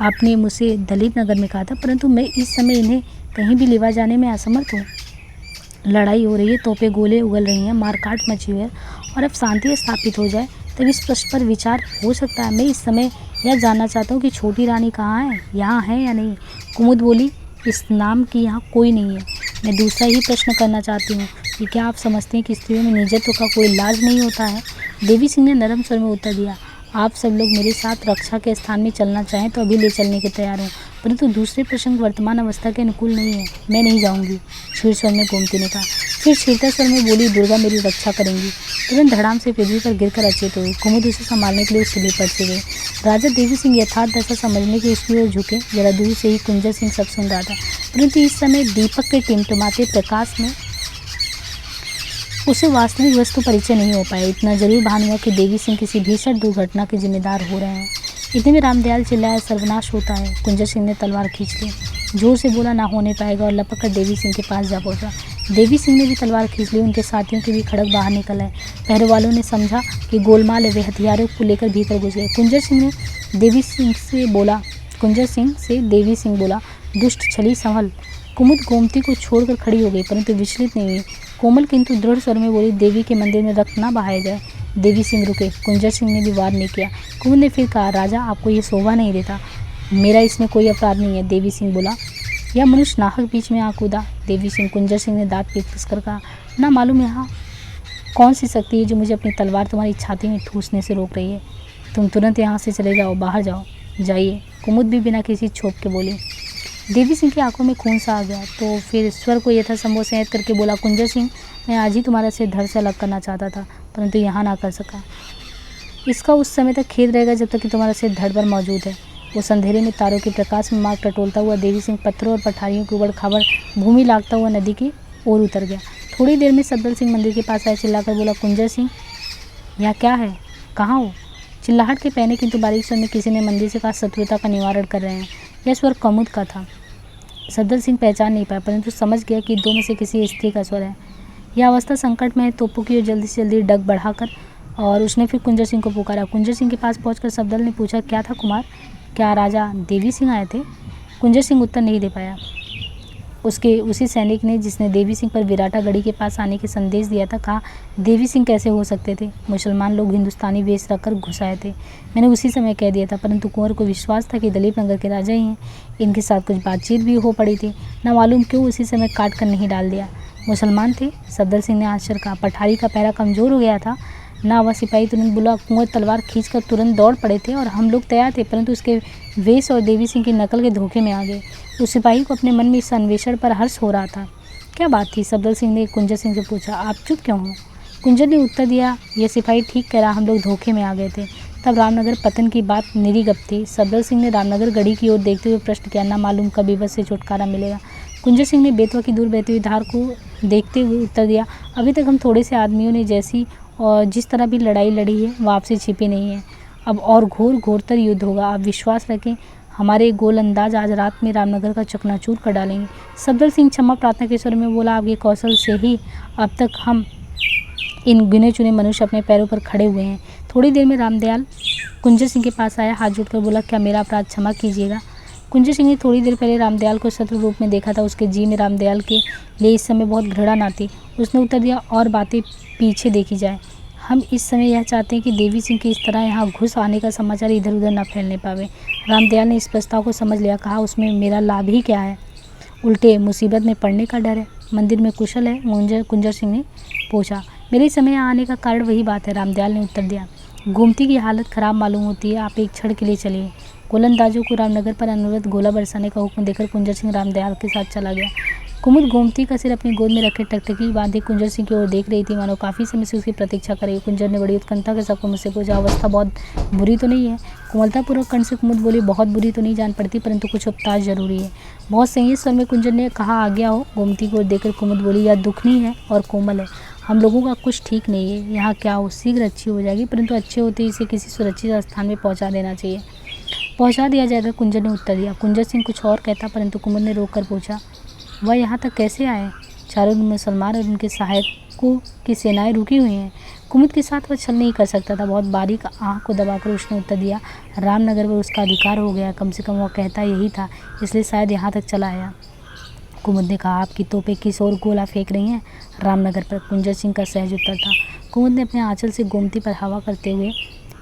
Speaker 1: आपने मुझसे दलित नगर में कहा था, परंतु मैं इस समय इन्हें कहीं भी लिवा जाने में असमर्थ हूँ। लड़ाई हो रही है, तोपें गोले उगल रही हैं, मारकाट मची हुई है और अब शांति स्थापित हो जाए तब इस प्रश्न पर विचार हो सकता है। मैं इस समय यह जानना चाहता हूँ कि छोटी रानी कहाँ है, यहाँ है या नहीं। कुमुद बोली, इस नाम की यहाँ कोई नहीं है। मैं दूसरा ही प्रश्न करना चाहती हूँ कि क्या आप समझते हैं कि स्त्रियों में निजत्व का कोई लाज नहीं होता है। देवी सिंह ने नरम स्वर में उत्तर दिया, आप सब लोग मेरे साथ रक्षा के स्थान में चलना चाहें तो अभी ले चलने के तैयार हूँ, परंतु दूसरे प्रसंग वर्तमान अवस्था के अनुकूल नहीं है। मैं नहीं जाऊँगी, क्षीर स्वर में गोमती ने कहा। फिर क्षीरता स्वर में बोली, दुर्गा मेरी रक्षा करेंगी। तुरंत धड़ाम से पृथ्वी पर गिरकर अचेत हुई। कुमुद उसे संभालने के लिए उस पर से गई। राजा देवी सिंह यथार्थ दशा समझने के उसकी ओर झुके। जरा दूर से ही कुंजर सिंह सब सुन रहा था, परंतु इस समय दीपक के टिमटिमाते प्रकाश में उसे वास्तविक वस्तु परिचय नहीं हो पाया। इतना जरूर भान हुआ कि देवी सिंह किसी भीषण दुर्घटना के जिम्मेदार हो रहे हैं। इतने में रामदयाल चिल्लाया, सर्वनाश होता है। कुंजर सिंह ने तलवार खींच ली, जोर से बोला, ना होने पाएगा, और लपक कर देवी सिंह के पास जा पहुंचा। देवी सिंह ने भी तलवार खींच ली। उनके साथियों के भी खड़ग बाहर निकल आए। पहरे वालों ने समझा कि गोलमाल है, वे हथियारों को लेकर भीतर घुस गए। कुंजर सिंह से देवी सिंह बोला, दुष्ट छली संभल। कुमुद गोमती को छोड़कर खड़ी हो गई, परंतु विचलित नहीं हुई। कोमल किंतु दृढ़ स्वर में बोली, देवी के मंदिर में रक्त ना बहाया जाए। देवी सिंह रुके। कुंजर सिंह ने भी वार नहीं किया। कुमुद ने फिर कहा, राजा आपको ये शोभा नहीं देता। मेरा इसमें कोई अपराध नहीं है, देवी सिंह बोला। यह मनुष्य नाहक बीच में आ कूदा। देवी सिंह कुंजर सिंह ने दांत पीस कर कहा, ना मालूम यहाँ कौन सी शक्ति है जो मुझे अपनी तलवार तुम्हारी छाती में ठूसने से रोक रही है। तुम तुरंत यहाँ से चले जाओ, बाहर जाओ, जाइए। कुमुद भी बिना किसी छोप के बोली। देवी सिंह की आंखों में खून सा आ गया, तो फिर स्वर को यथासंभव संयत करके बोला, कुंजर सिंह, मैं आज ही तुम्हारा सिर धड़ से अलग करना चाहता था, परंतु यहाँ ना कर सका। इसका उस समय तक खेद रहेगा जब तक कि तुम्हारा सिर धड़ पर मौजूद है। उस अंधेरे में तारों के प्रकाश में मार्ग टटोलता हुआ देवी सिंह पत्थरों और पठारियों के ऊबड़ खाबड़ भूमि लागता हुआ नदी की ओर उतर गया। थोड़ी देर में सफदर सिंह मंदिर के पास आए। चिल्लाकर बोला, कुंजर सिंह, यह क्या है, कहाँ हो। चिल्लाहट के पहने किंतु बारीक स्वर में किसी ने मंदिर से कहा, शत्रुता का निवारण कर रहे हैं। यह स्वर कुमुद का था। सफदर सिंह पहचान नहीं पाया, परंतु समझ गया कि दो में से किसी स्त्री का स्वर है। यह अवस्था संकट में है। तोपों की ओर जल्दी से जल्दी डग बढ़ाकर और उसने फिर कुंजर सिंह को पुकारा। कुंजर सिंह के पास पहुंचकर सफदर ने पूछा, क्या था कुमार, क्या राजा देवी सिंह आए थे। कुंजर सिंह उत्तर नहीं दे पाया। उसके उसी सैनिक ने जिसने देवी सिंह पर विराटा गढ़ी के पास आने के संदेश दिया था, कहा, देवी सिंह कैसे हो सकते थे, मुसलमान लोग हिंदुस्तानी वेश रखकर घुस आए थे। मैंने उसी समय कह दिया था, परंतु कुंवर को विश्वास था कि दलीप नगर के राजा ही हैं। इनके साथ कुछ बातचीत भी हो पड़ी थी, न मालूम क्यों उसी समय काट कर नहीं डाल दिया। मुसलमान थे, सफदर सिंह ने आश्चर्य कहा। पठारी का पहरा कमज़ोर हो गया था ना। वह सिपाही तुरंत बोला, कुंवर तलवार खींचकर तुरंत दौड़ पड़े थे और हम लोग तैयार थे, परंतु उसके वेश और देवी सिंह की नकल के धोखे में आ गए। उस सिपाही को अपने मन में इस अन्वेषण पर हर्ष हो रहा था। क्या बात थी, सफदर सिंह ने कुंजर सिंह से पूछा। आप चुप क्यों हो। कुंजर ने उत्तर दिया, यह सिपाही ठीक कह रहा, हम लोग धोखे में आ गए थे। तब रामनगर पतन की बात निरी गप थी। सफदर सिंह ने रामनगर गढ़ी की ओर देखते हुए प्रश्न किया, ना मालूम कब विपद से छुटकारा मिलेगा। कुंजर सिंह ने बेतवा की दूर बहती हुई धार को देखते हुए उत्तर दिया, अभी तक हम थोड़े से आदमियों ने जैसी और जिस तरह भी लड़ाई लड़ी है, वह आपसे छिपी नहीं है। अब और घोरतर युद्ध होगा। आप विश्वास रखें, हमारे गोलंदाज आज रात में रामनगर का चकनाचूर कर डालेंगे। सफदर सिंह क्षमा प्रार्थना के स्वर में बोला, आपके कौशल से ही अब तक हम इन गिने चुने मनुष्य अपने पैरों पर खड़े हुए हैं। थोड़ी देर में रामदयाल कुंजर सिंह के पास आया, हाथ जोड़कर बोला, क्या मेरा अपराध क्षमा कीजिएगा। कुंजर सिंह ने थोड़ी देर पहले रामदयाल को शत्रु रूप में देखा था। उसके जी में रामदयाल के लिए इस समय बहुत घृणा न थी। उसने उत्तर दिया, और बातें पीछे देखी जाए। हम इस समय यह चाहते हैं कि देवी सिंह के इस तरह यहाँ घुस आने का समाचार इधर उधर न फैलने पावे। रामदयाल ने इस प्रस्ताव को समझ लिया। कहा, उसमें मेरा लाभ ही क्या है, उल्टे मुसीबत में पड़ने का डर है। मंदिर में कुशल है, कुंजर सिंह ने पूछा। मेरे समय यहाँ आने का कारण वही बात है, रामदयाल ने उत्तर दिया। गोमती की हालत खराब मालूम होती है, आप एक क्षण के लिए चलिए। गोलंदाजों को रामनगर पर अनुरत गोला बरसाने का हुक्म देकर कुंजर सिंह रामदयाल के साथ चला गया। कुमुद गोमती का सिर अपनी गोद में रखे टकटकी बांधे कुंजर सिंह की ओर देख रही थी, मानो काफ़ी समय से उसकी प्रतीक्षा कर रही। कुंजर ने बड़ी उत्कंठा के साथ मुझसे पूछा, अवस्था बहुत बुरी तो नहीं है। कोमलतापूर्वक कंठ से कुमुद बोली, बहुत बुरी तो नहीं जान पड़ती, परंतु कुछ उपचार जरूरी है। बहुत संयत स्वर में कुंजर ने कहा, आज्ञा हो। गोमती की ओर देखकर कुमुद बोली, यह दुखनी है और कोमल है, हम लोगों का कुछ ठीक नहीं है। यहाँ क्या हो, शीघ्र अच्छी हो जाएगी, परंतु अच्छे होते ही इसे किसी सुरक्षित स्थान में पहुँचा देना चाहिए। पहुँचा दिया जाएगा, कुंजर ने उत्तर दिया। कुंजर सिंह कुछ और कहता, परंतु कुमुद ने रोक कर पूछा, वह यहाँ तक कैसे आए। चारों मुसलमान और उनके सहायकों की सेनाएं रुकी हुई हैं। कुमुद के साथ वह छल नहीं कर सकता था। बहुत बारीक आँख को दबाकर उसने उत्तर दिया, रामनगर पर उसका अधिकार हो गया, कम से कम वह कहता यही था, इसलिए शायद यहाँ तक चला आया। कुमुद ने कहा, आपकी तोपें किस ओर गोला फेंक रही हैं? रामनगर पर, कुंजर सिंह का सहज उत्तर था। कुमुद ने अपने आंचल से गोमती पर हवा करते हुए,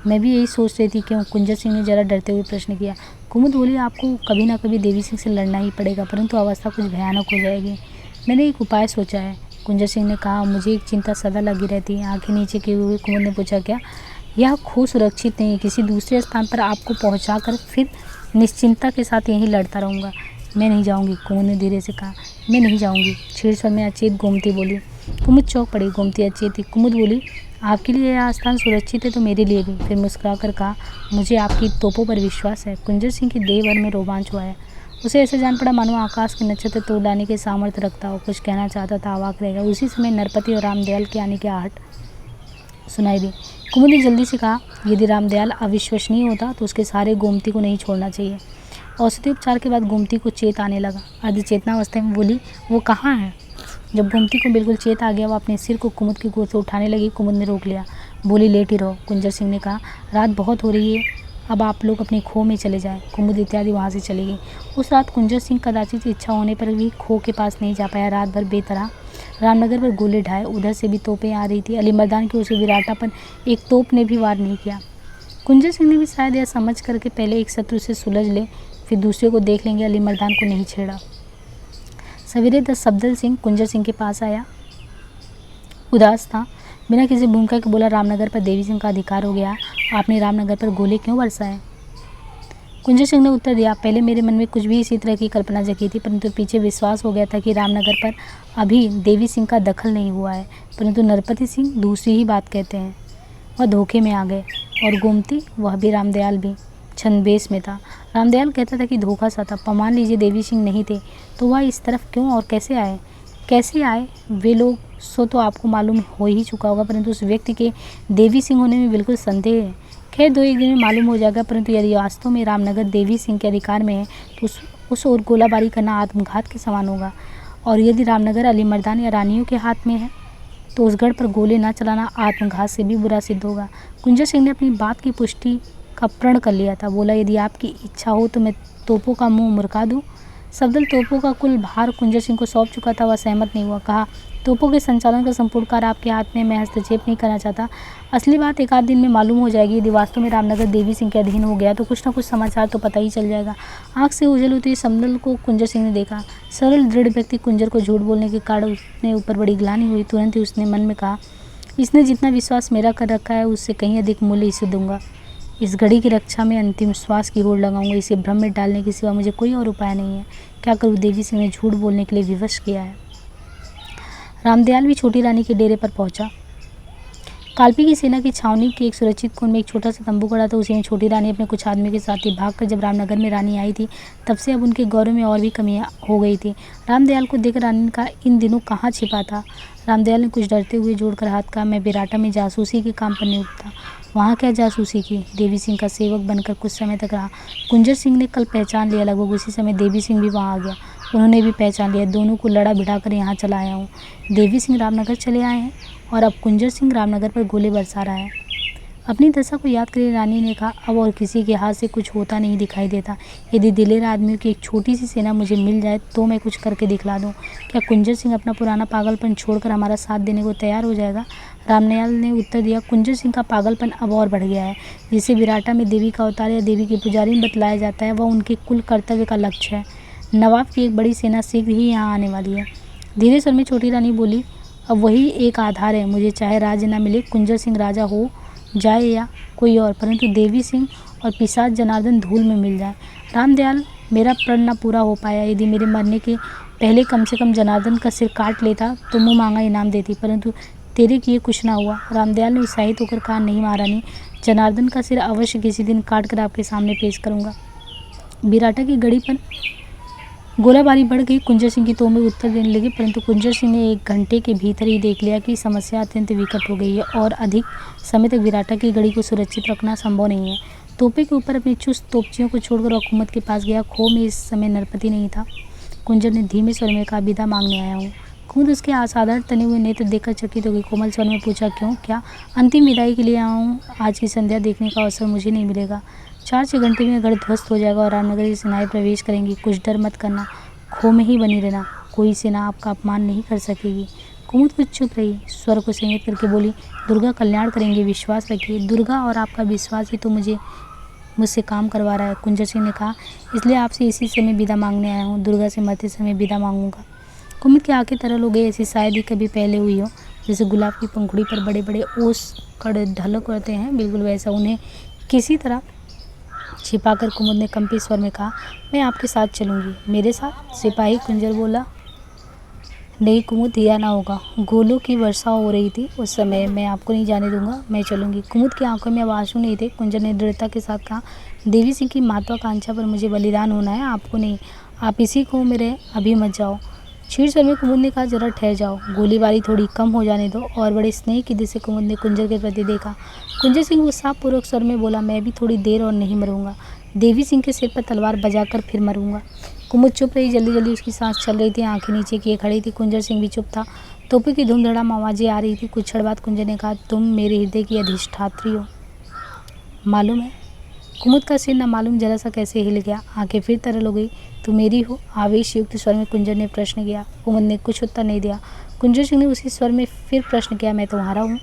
Speaker 1: मैं भी यही सोच रही थी क्यों? कुंजर सिंह ने जरा डरते हुए प्रश्न किया। कुमुद बोली, आपको कभी ना कभी देवी सिंह से लड़ना ही पड़ेगा, परंतु अवस्था कुछ भयानक हो जाएगी। मैंने एक उपाय सोचा है। कुंजर सिंह ने कहा, मुझे एक चिंता सदा लगी रहती है। आंखें नीचे किए हुए कुमुद ने पूछा, क्या? यह खो सुरक्षित नहीं है, किसी दूसरे स्थान पर आपको पहुंचाकर फिर निश्चिंता के साथ यहीं लड़ता रहूँगा। मैं नहीं जाऊँगी, कुमुद ने धीरे से कहा। मैं नहीं जाऊँगी, क्षीण स्वर में अचेत गोमती बोली। कुमुद चौंक पड़ी। गोमती अचेत थी। कुमुद बोली, आपके लिए यह स्थान सुरक्षित है तो मेरे लिए भी। फिर मुस्कुरा कर कहा, मुझे आपकी तोपों पर विश्वास है। कुंजर सिंह की देह भर में रोमांच हुआ है। उसे ऐसे जान पड़ा मानो आकाश के नक्षत्र तोड़ डालने के सामर्थ्य रखता हो। कुछ कहना चाहता था, अवाक रह गया। उसी समय नरपति और रामदयाल के आने की आहट सुनाई दी। कुमुद ने जल्दी से कहा, यदि रामदयाल अविश्वसनीय होता तो उसके सहारे गोमती को नहीं छोड़ना चाहिए। औषधि उपचार के बाद गोमती को चेत आने लगा। अर्धचेतनावस्था में बोली, वो कहाँ है? जब गोमती को बिल्कुल चेत आ गया, वो अपने सिर को कुमुद की गोद से उठाने लगी। कुमुद ने रोक लिया। बोली, लेट ही रहो। कुंजर सिंह ने कहा, रात बहुत हो रही है, अब आप लोग अपनी खो में चले जाएं। कुमुद इत्यादि वहाँ से चली गई। उस रात कुंजर सिंह कदाचित इच्छा होने पर भी खो के पास नहीं जा पाया। रात भर बेतरह रामनगर पर गोले ढाए। उधर से भी तोपें आ रही थी। अली मर्दान की ओर से विराटा पर एक तोप ने भी वार नहीं किया। कुंजर सिंह ने भी शायद यह समझ करके पहले एक शत्रु से सुलझ ले, फिर दूसरे को देख लेंगे, अली मर्दान को नहीं छेड़ा। सवेरे सफदर सिंह कुंजर सिंह के पास आया। उदास था। बिना किसी भूमिका के बोला, रामनगर पर देवी सिंह का अधिकार हो गया। आपने रामनगर पर गोले क्यों बरसाए? कुंजर सिंह ने उत्तर दिया, पहले मेरे मन में कुछ भी इसी तरह की कल्पना जगी थी, परंतु पीछे विश्वास हो गया था कि रामनगर पर अभी देवी सिंह का दखल नहीं हुआ है। परंतु नरपति सिंह दूसरी ही बात कहते हैं। वह धोखे में आ गए। और गोमती, वह भी रामदयाल भी छंदबेश में था। रामदयाल कहता था कि धोखा सा था। मान लीजिए देवी सिंह नहीं थे तो वह इस तरफ क्यों और कैसे आए? कैसे आए वे लोग सो तो आपको मालूम हो ही चुका होगा, परंतु उस व्यक्ति के देवी सिंह होने में बिल्कुल संदेह है। खैर, 2-1 दिन में मालूम हो जाएगा। परंतु यदि वास्तव में रामनगर देवी सिंह के अधिकार में है तो उस ओर गोलाबारी करना आत्मघात के समान होगा। और यदि रामनगर अली मर्दान या रानियों के हाथ में है तो उस गढ़ पर गोले न चलाना आत्मघात से भी बुरा सिद्ध होगा। कुंजर सिंह ने अपनी बात की पुष्टि का प्रण कर लिया था। बोला, यदि आपकी इच्छा हो तो मैं तोपों का मुंह मुड़का दूं। सफदर तोपों का कुल भार कुंजर सिंह को सौंप चुका था। वह सहमत नहीं हुआ। कहा, तोपों के संचालन का संपूर्ण कार्य आपके हाथ में, मैं हस्तक्षेप नहीं करना चाहता। असली बात 1-8 दिन में मालूम हो जाएगी। यदि वास्तव में रामनगर देवी सिंह के अधीन हो गया तो कुछ न कुछ समाचार तो पता ही चल जाएगा। आँख से उजल होती सफदर को कुंजर सिंह ने देखा। सरल दृढ़ व्यक्ति कुंजर को झूठ बोलने के कारण उसने ऊपर बड़ी ग्लानि हुई। तुरंत ही उसने मन में कहा, इसने जितना विश्वास मेरा कर रखा है उससे कहीं अधिक मूल्य इसे दूंगा। इस घड़ी की रक्षा में अंतिम श्वास की होड़ लगाऊंगा। इसे भ्रम में डालने के सिवा मुझे कोई और उपाय नहीं है। क्या करूँ? देवी सिंह ने झूठ बोलने के लिए विवश किया है। रामदयाल भी छोटी रानी के डेरे पर पहुंचा। कालपी की सेना की छावनी के एक सुरक्षित कोण में एक छोटा सा तंबू खड़ा था। उसी में छोटी रानी अपने कुछ आदमियों के साथ थी। भागकर जब रामनगर में रानी आई थी तब से अब उनके गौरव में और भी कमी हो गई थी। रामदयाल को देख रानी का इन दिनों कहाँ छिपा था। रामदयाल ने कुछ डरते हुए जोड़कर हाथ कहा, मैं बेराटा में जासूसी के काम पर नियुक्त था। वहाँ क्या जासूसी की? देवी सिंह का सेवक बनकर कुछ समय तक रहा। कुंजर सिंह ने कल पहचान लिया। लगभग उसी समय देवी सिंह भी वहाँ आ गया। उन्होंने भी पहचान लिया। दोनों को लड़ा भिड़ाकर यहाँ चला आया हूँ। देवी सिंह रामनगर चले आए हैं और अब कुंजर सिंह रामनगर पर गोले बरसा रहा है। अपनी दशा को याद कर रानी ने कहा, अब और किसी के हाथ से कुछ होता नहीं दिखाई देता। यदि दिलेर आदमियों की एक छोटी सी सेना मुझे मिल जाए तो मैं कुछ करके दिखला दूँ। क्या कुंजर सिंह अपना पुराना पागलपन छोड़कर हमारा साथ देने को तैयार हो जाएगा? रामदयाल ने उत्तर दिया, कुंजर सिंह का पागलपन अब और बढ़ गया है। जिसे विराटा में देवी का अवतार या देवी की पुजारी में बतलाया जाता है वह उनके कुल कर्तव्य का लक्ष्य है। नवाब की एक बड़ी सेना शीघ्र ही यहाँ आने वाली है। धीरे स्वर में छोटी रानी बोली, अब वही एक आधार है। मुझे चाहे राज्य न मिले, कुंजर सिंह राजा हो जाए या कोई और, परंतु देवी सिंह और पिशाच जनार्दन धूल में मिल जाए। रामदयाल, मेरा प्रण न पूरा हो पाया। यदि मेरे मरने के पहले कम से कम जनार्दन का सिर काट लेता तो मुँह मांगा इनाम देती, परंतु तेरे किए कुछ ना हुआ। रामदयाल ने उत्साहित होकर कहा, नहीं महारानी, जनार्दन का सिर अवश्य किसी दिन काट कर आपके सामने पेश करूँगा। बिराटा की गढ़ी पर गोलाबारी बढ़ गई। कुंजर सिंह की तोपें उत्तर देने लगी, परंतु कुंजर सिंह ने 1 घंटे के भीतर ही देख लिया कि समस्या अत्यंत विकट हो गई है और अधिक समय तक बिराटा की गढ़ी को सुरक्षित रखना संभव नहीं है। तोपे के ऊपर अपनी चुस्त तोपचियों को छोड़कर हुकूमत के पास गया। खो में इस समय नरपति नहीं था। कुंजर ने धीमे स्वर में कहा, विदा मांगने आया हूँ। खुद उसके असाधारण तने हुए नेत्र देखकर चकित हो गई। कोमल स्वर में पूछा, क्यों? क्या? अंतिम विदाई के लिए आया हूँ। आज की संध्या देखने का अवसर मुझे नहीं मिलेगा। 4-6 घंटे में गढ़ ध्वस्त हो जाएगा और रामनगर की सेनाएं प्रवेश करेंगी। कुछ डर मत करना, खो में ही बनी रहना। कोई सेना आपका अपमान नहीं कर सकेगी। कुमुद कुछ चुप रही, स्वर को संयत करके बोली, दुर्गा कल्याण करेंगे, विश्वास रखिए। दुर्गा और आपका विश्वास ही तो मुझसे काम करवा रहा है, कुंजर सिंह ने कहा। इसलिए आपसे इसी समय विदा मांगने आया हूँ। दुर्गा से मरते समय विदा मांगूंगा। कुमुद की आंखें तरल हो गई, ऐसी शायद ही कभी पहले हुई हो। जैसे गुलाब की पंखुड़ी पर बड़े बड़े ओस कड़ ढलक होते हैं, बिल्कुल वैसा उन्हें किसी तरह छिपाकर कुमुद ने कंपी स्वर में कहा, मैं आपके साथ चलूंगी। मेरे साथ? सिपाही कुंजर बोला। नहीं कुमुद, यह ना होगा। गोलों की वर्षा हो रही थी उस समय। मैं आपको नहीं जाने दूंगा, मैं चलूंगी। कुमुद की आंखों में अब आंसू नहीं थे। कुंजर ने दृढ़ता के साथ कहा, देवी सिंह की महत्वाकांक्षा पर मुझे बलिदान होना है, आपको नहीं। आप इसी को मेरे, अभी मत जाओ। क्षीण स्वर में कुमुद ने कहा, जरा ठहर जाओ, गोलीबारी थोड़ी कम हो जाने दो। और बड़े स्नेह की दृष्टि से कुमुद ने कुंजर के प्रति देखा। कुंजर सिंह उत्साहपूर्वक स्वर में बोला, मैं भी थोड़ी देर और नहीं मरूंगा। देवी सिंह के सिर पर तलवार बजाकर फिर मरूंगा। कुमुद चुप रही, जल्दी जल्दी उसकी सांस चल रही थी, आंखें नीचे किए खड़ी थी। कुंजर सिंह भी चुप था। तोपों की धूम-धड़ाम आवाज़ें आ रही थी। कुछ क्षण बाद कुंजर ने कहा, तुम मेरे हृदय की अधिष्ठात्री हो, मालूम है। कुमुद का सिर न मालूम जरा सा कैसे हिल गया, आंखें फिर तरल हो गई। तू मेरी हो? आवेश युक्त स्वर में कुंजर ने प्रश्न किया। कुमुद ने कुछ उत्तर नहीं दिया। कुंजर सिंह ने उसी स्वर में फिर प्रश्न किया, मैं तुम्हारा हूँ?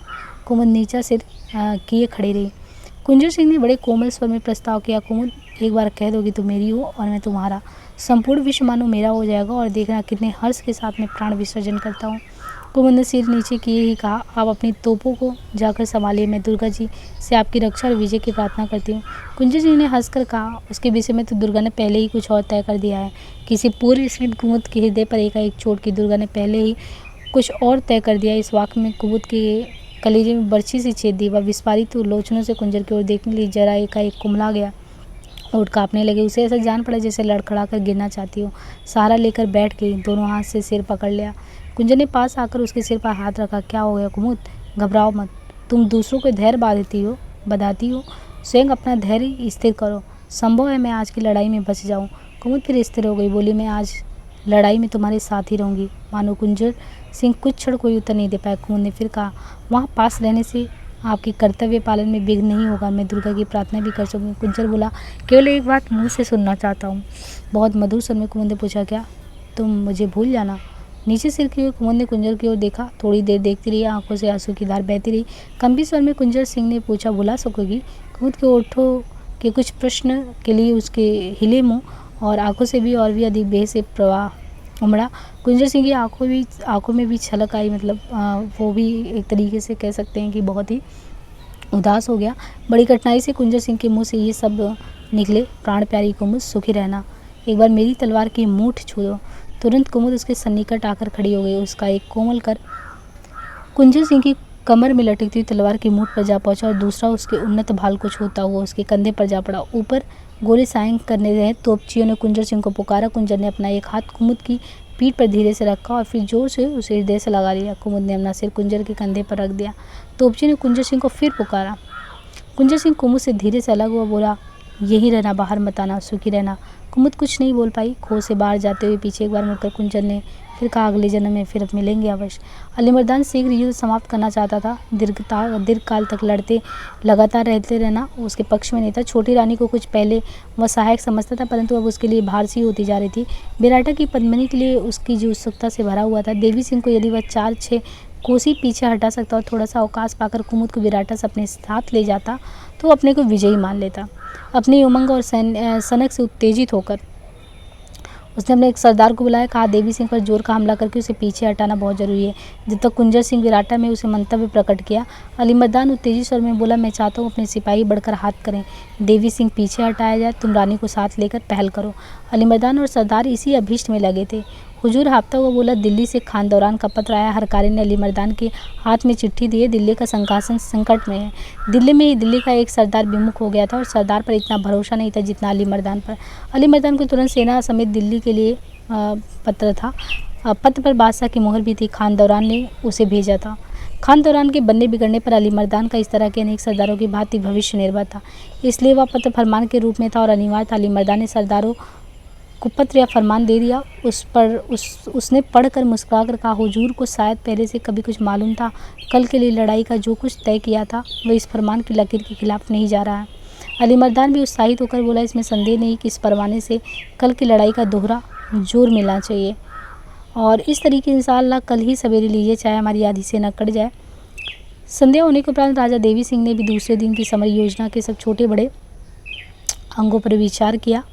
Speaker 1: कुमुद नीचा सिर किए खड़ी रही। कुंजर सिंह ने बड़े कोमल स्वर में प्रस्ताव किया, कुमुद एक बार कह दो कि तुम मेरी हो और मैं तुम्हारा। संपूर्ण विश्व मानो मेरा हो जाएगा और देखना कितने हर्ष के साथ मैं प्राण विसर्जन करता हूँ। कुमुद ने सिर नीचे किए ही कहा, आप अपनी तोपों को जाकर संभालिए, मैं दुर्गा जी से आपकी रक्षा और विजय की प्रार्थना करती हूँ। कुंजर सिंह ने हंसकर कहा, उसके विषय में तो दुर्गा ने पहले ही कुछ और तय कर दिया है। किसी पूर्व स्मृत कुमुद के हृदय पर एकाएक चोट की दुर्गा ने पहले ही कुछ और तय कर दिया। इस वाक्य में कुमुद के कलेजे में बर्छी से छेद दी। वह विस्फारित लोचनों से कुंजर की ओर देखने लगी, जरा एकाएक कुमला गया, ओठ कांपने लगे। उसे ऐसा जान पड़ा जैसे लड़खड़ा कर गिरना चाहती हो। सहारा लेकर बैठ गई, दोनों हाथ से सिर पकड़ लिया। कुंजर ने पास आकर उसके सिर पर हाथ रखा। क्या हो गया कुमुद? घबराओ मत, तुम दूसरों को धैर्य बधाती हो, स्वयं अपना धैर्य स्थिर करो। संभव है मैं आज की लड़ाई में बच जाऊं। कुमुद फिर स्थिर हो गई, बोली, मैं आज लड़ाई में तुम्हारे साथ ही रहूंगी। मानो कुंजर सिंह कुछ क्षण कोई उत्तर नहीं दे पाया। कुमुद ने फिर कहा, वहाँ पास रहने से आपके कर्तव्य पालन में विघ्न नहीं होगा, मैं दुर्गा की प्रार्थना भी कर सकूँगी। कुंजर बोला, केवल एक बात मुँह से सुनना चाहता हूँ। बहुत मधुर स्वर में कुमुद ने पूछा, क्या? तुम मुझे भूल जाना। नीचे सिर किए कुमुद ने कुंजर की ओर देखा। थोड़ी देर देखती रही, आंखों से आंसू की धार बहती रही। गंभीर स्वर में कुंजर सिंह ने पूछा, भुला सकोगी? कुमुद के ओठों के कुछ प्रश्न के लिए उसके हिले मुँह और आंखों से भी और भी अधिक बेह से प्रवाह उमड़ा। कुंजर सिंह की आंखों में भी छलक आई, मतलब वो भी एक तरीके से कह सकते हैं कि बहुत ही उदास हो गया। बड़ी कठिनाई से कुंजर सिंह के मुंह से ये शब्द निकले, प्राण प्यारी कुमुद, सुखी रहना। एक बार मेरी तलवार की मूठ छू दो। तुरंत कुमुद उसके सन्निकट आकर खड़ी हो गई। उसका एक कोमल कर कुंजर सिंह की कमर में लटकती हुई तलवार की मूठ पर जा पहुंचा और दूसरा उसके उन्नत भाल को छूता हुआ उसके कंधे पर जा पड़ा। ऊपर गोले सायं करने रहे तोपचियों ने कुंजर सिंह को पुकारा। कुंजर ने अपना एक हाथ कुमुद की पीठ पर धीरे से रखा और फिर जोर से उसे हृदय से लगा लिया। कुमुद ने अपना सिर कुंजर के कंधे पर रख दिया। तोपची ने कुंजर सिंह को फिर पुकारा। कुंजर सिंह कुमुद से धीरे से अलग हुआ, बोला, यही रहना, बाहर मत आना, सुखी रहना। कुमुद कुछ नहीं बोल पाई। खो से बाहर जाते हुए पीछे एक बार मुड़कर कुंजर ने फिर कहा, अगले जन्म में फिर मिलेंगे अवश्य। अली मर्दान शीघ्र युद्ध समाप्त करना चाहता था। दीर्घ काल तक लगातार रहते रहना उसके पक्ष में नहीं था। छोटी रानी को कुछ पहले वह सहायक समझता था, परंतु अब उसके लिए भार सी होती जा रही थी। विराटा की पद्मिनी के लिए उसकी जो उत्सुकता से भरा हुआ था। देवी सिंह को यदि वह 4-6 कोसी पीछे हटा सकता और थोड़ा सा अवकाश पाकर कुमुद को विराटा से अपने साथ ले जाता तो अपने को विजयी मान लेता। अपनी उमंग और सनक से उत्तेजित होकर उसने अपने एक सरदार को बुलाया, कहा, देवी सिंह पर जोर का हमला करके उसे पीछे हटाना बहुत जरूरी है। जब तक कुंजर सिंह विराटा में उसे मंतव्य प्रकट किया। अली मर्दान उत्तेजित स्वर में बोला, मैं चाहता हूँ अपने सिपाही बढ़कर हाथ करें, देवी सिंह पीछे हटाया जाए, तुम रानी को साथ लेकर पहल करो। अली मर्दान और सरदार इसी अभीष्ट में लगे थे। हुजूर हाँफता हुआ बोला, दिल्ली से खान दौरान का पत्र आया। हरकारी ने अली मर्दान के हाथ में चिट्ठी दी है। दिल्ली का सिंहासन संकट में है। दिल्ली का एक सरदार विमुख हो गया था और सरदार पर इतना भरोसा नहीं था जितना अली मर्दान पर। अली मर्दान को तुरंत सेना समेत दिल्ली के लिए पत्र था। पत्र पर बादशाह की मोहर भी थी। खान दौरान ने उसे भेजा था। खान दौरान के बनने बिगड़ने पर अली मर्दान का इस तरह के अनेक सरदारों की भांति भविष्य निर्भर था, इसलिए वह पत्र फरमान के रूप में था और अनिवार्य था। अली मर्दान ने सरदारों को पत्र या फरमान दे दिया। उसने पढ़कर मुस्कुरा कर कहा, हुजूर को शायद पहले से कभी कुछ मालूम था। कल के लिए लड़ाई का जो कुछ तय किया था वह इस फरमान की लकीर के खिलाफ नहीं जा रहा है। अली मर्दान भी उत्साहित होकर बोला, इसमें संदेह नहीं कि इस परवाने से कल की लड़ाई का दोहरा जोर मिलना चाहिए और इस तरीके इंशाअल्लाह कल ही सवेरे लीजिए, चाहे हमारी आधी सेना कट जाए। संध्या होने के उपरांत राजा देवी सिंह ने भी दूसरे दिन की समर योजना के सब छोटे बड़े अंगों पर विचार किया।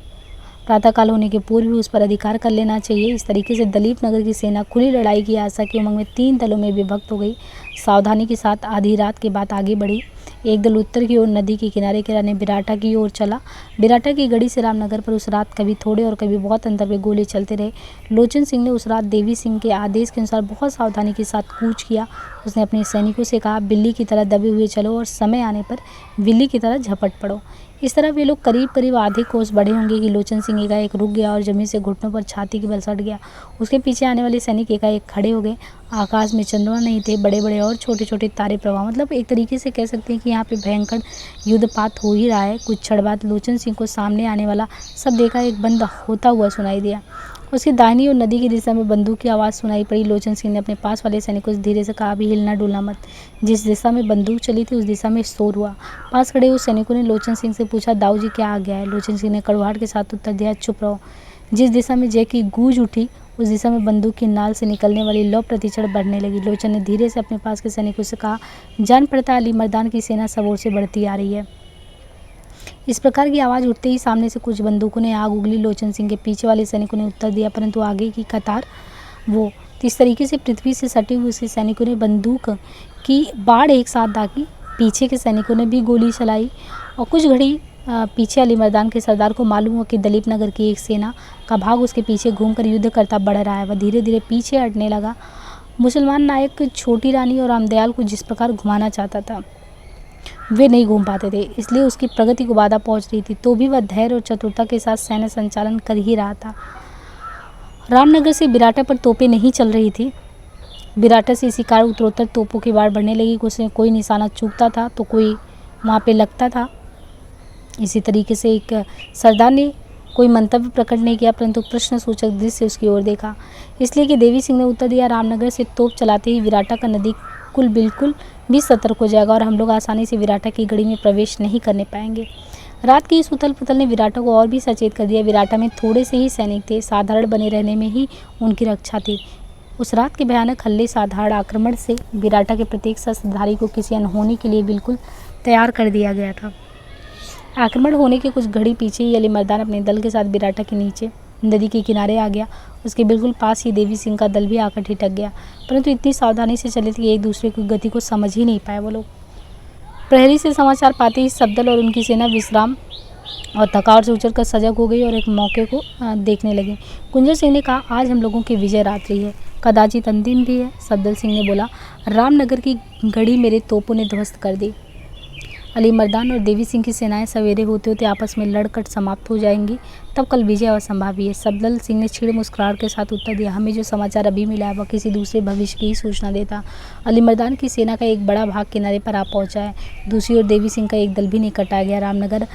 Speaker 1: प्रातःकाल होने के पूर्व भी उस पर अधिकार कर लेना चाहिए। इस तरीके से दलीप नगर की सेना खुली लड़ाई की आशा की उमंग में 3 दलों में विभक्त हो गई। सावधानी के साथ आधी रात के बाद आगे बढ़ी। एक दल उत्तर की ओर नदी के किनारे किराने बिराटा की ओर चला। बिराटा की गढ़ी से रामनगर पर उस रात कभी थोड़े और कभी बहुत अंतर पे गोले चलते रहे। लोचन सिंह ने उस रात देवी सिंह के आदेश के अनुसार बहुत सावधानी के साथ कूच किया। उसने अपने सैनिकों से कहा, बिल्ली की तरह दबे हुए चलो और समय आने पर बिल्ली की तरह झपट पड़ो। इस तरह वे लोग करीब करीब आधे कोस बढ़े होंगे कि लोचन सिंह एकाएक रुक गया और जमीन से घुटनों पर छाती के बल सट गया। उसके पीछे आने वाले सैनिक एकाएक खड़े हो गए। आकाश में चंद्रमा नहीं थे, बड़े बड़े और छोटे छोटे तारे प्रवाह, मतलब एक तरीके से कह सकते हैं कि यहाँ पे भयंकर युद्धपात हो ही रहा है। कुछ क्षण बाद लोचन सिंह को सामने आने वाला सब देखा एक बंद होता हुआ सुनाई दिया। उसकी दाहिनी और नदी की दिशा में बंदूक की आवाज़ सुनाई पड़ी। लोचन सिंह ने अपने पास वाले सैनिकों से धीरे से कहा, अभी हिलना डुलना मत। जिस दिशा में बंदूक चली थी उस दिशा में शोर हुआ। पास खड़े उस सैनिकों ने लोचन सिंह से पूछा, दाऊ जी क्या आ गया है? लोचन सिंह ने कड़वाहट के साथ उत्तर दिया, चुप रहो। जिस दिशा में जय की गूंज उठी उस दिशा में बंदूक की नाल से निकलने वाली लौ प्रतिक्षण बढ़ने लगी। लोचन ने धीरे से अपने पास के सैनिकों से कहा, जान पड़ता है अली मर्दान की सेना सब ओर से बढ़ती आ रही है। इस प्रकार की आवाज़ उठते ही सामने से कुछ बंदूकों ने आग उगली। लोचन सिंह के पीछे वाले सैनिकों ने उत्तर दिया, परंतु आगे की कतार वो तो इस तरीके से पृथ्वी से सटे हुए उसके सैनिकों ने बंदूक की बाढ़ एक साथ दागी। पीछे के सैनिकों ने भी गोली चलाई और कुछ घड़ी पीछे अली मर्दान के सरदार को मालूम हुआ कि दलीप नगर की एक सेना का भाग उसके पीछे घूमकर युद्ध करता बढ़ रहा है। वह धीरे धीरे पीछे हटने लगा। मुसलमान नायक छोटी रानी और रामदयाल को जिस प्रकार घुमाना चाहता था वे नहीं घूम पाते थे, इसलिए उसकी प्रगति को बाधा पहुंच रही थी। तो भी वह धैर्य और चतुरता के साथ सैन्य संचालन कर ही रहा था। रामनगर से बिराटा पर तोपें नहीं चल रही थी। बिराटा से इसी कारण उत्तरोत्तर तोपों की बाढ़ बढ़ने लगी। कोई निशाना चूकता था तो कोई वहाँ पे लगता था। इसी तरीके से एक सरदार ने कोई मंतव्य प्रकट नहीं किया, परंतु प्रश्न सूचक दृष्टि से उसकी ओर देखा, इसलिए कि देवी सिंह ने उत्तर दिया, रामनगर से तोप चलाते ही विराटा का नदी कुल बिल्कुल भी सतर्क हो जाएगा और हम लोग आसानी से विराटा की गढ़ी में प्रवेश नहीं करने पाएंगे। रात की इस उथल पुथल ने विराटा को और भी सचेत कर दिया। विराटा में थोड़े से ही सैनिक थे, साधारण बने रहने में ही उनकी रक्षा थी। उस रात के भयानक हल्ले साधारण आक्रमण से विराटा के प्रत्येक शस्त्रधारी को किसी अनहोनी के लिए बिल्कुल तैयार कर दिया गया था। आक्रमण होने के कुछ घड़ी पीछे ही अली मर्दान अपने दल के साथ बिराटा के नीचे नदी के किनारे आ गया। उसके बिल्कुल पास ही देवी सिंह का दल भी आकर ठिठक गया, परंतु इतनी सावधानी से चले थे कि एक दूसरे की गति को समझ ही नहीं पाए वो लोग। प्रहरी से समाचार पाते ही सब दल और उनकी सेना विश्राम और थकावट से उछल कर सजग हो गई और एक मौके को देखने लगे। कुंजर सिंह ने कहा, आज हम लोगों की विजय रात्रि है, कदाचित अंतिम भी है। सफदर सिंह ने बोला, रामनगर की गढ़ी मेरे तोपों ने ध्वस्त कर दी। अली मर्दान और देवी सिंह की सेनाएं सवेरे होते होते आपस में लड़कट समाप्त हो जाएंगी, तब कल विजय असंभव है। सफदर सिंह ने छीड़ मुस्कुराहट के साथ उत्तर दिया, हमें जो समाचार अभी मिला है वह किसी दूसरे भविष्य की ही सूचना देता। अली मर्दान की सेना का एक बड़ा भाग किनारे पर आ पहुंचा है। दूसरी ओर देवी सिंह का एक दल भी निकट आ गया। रामनगर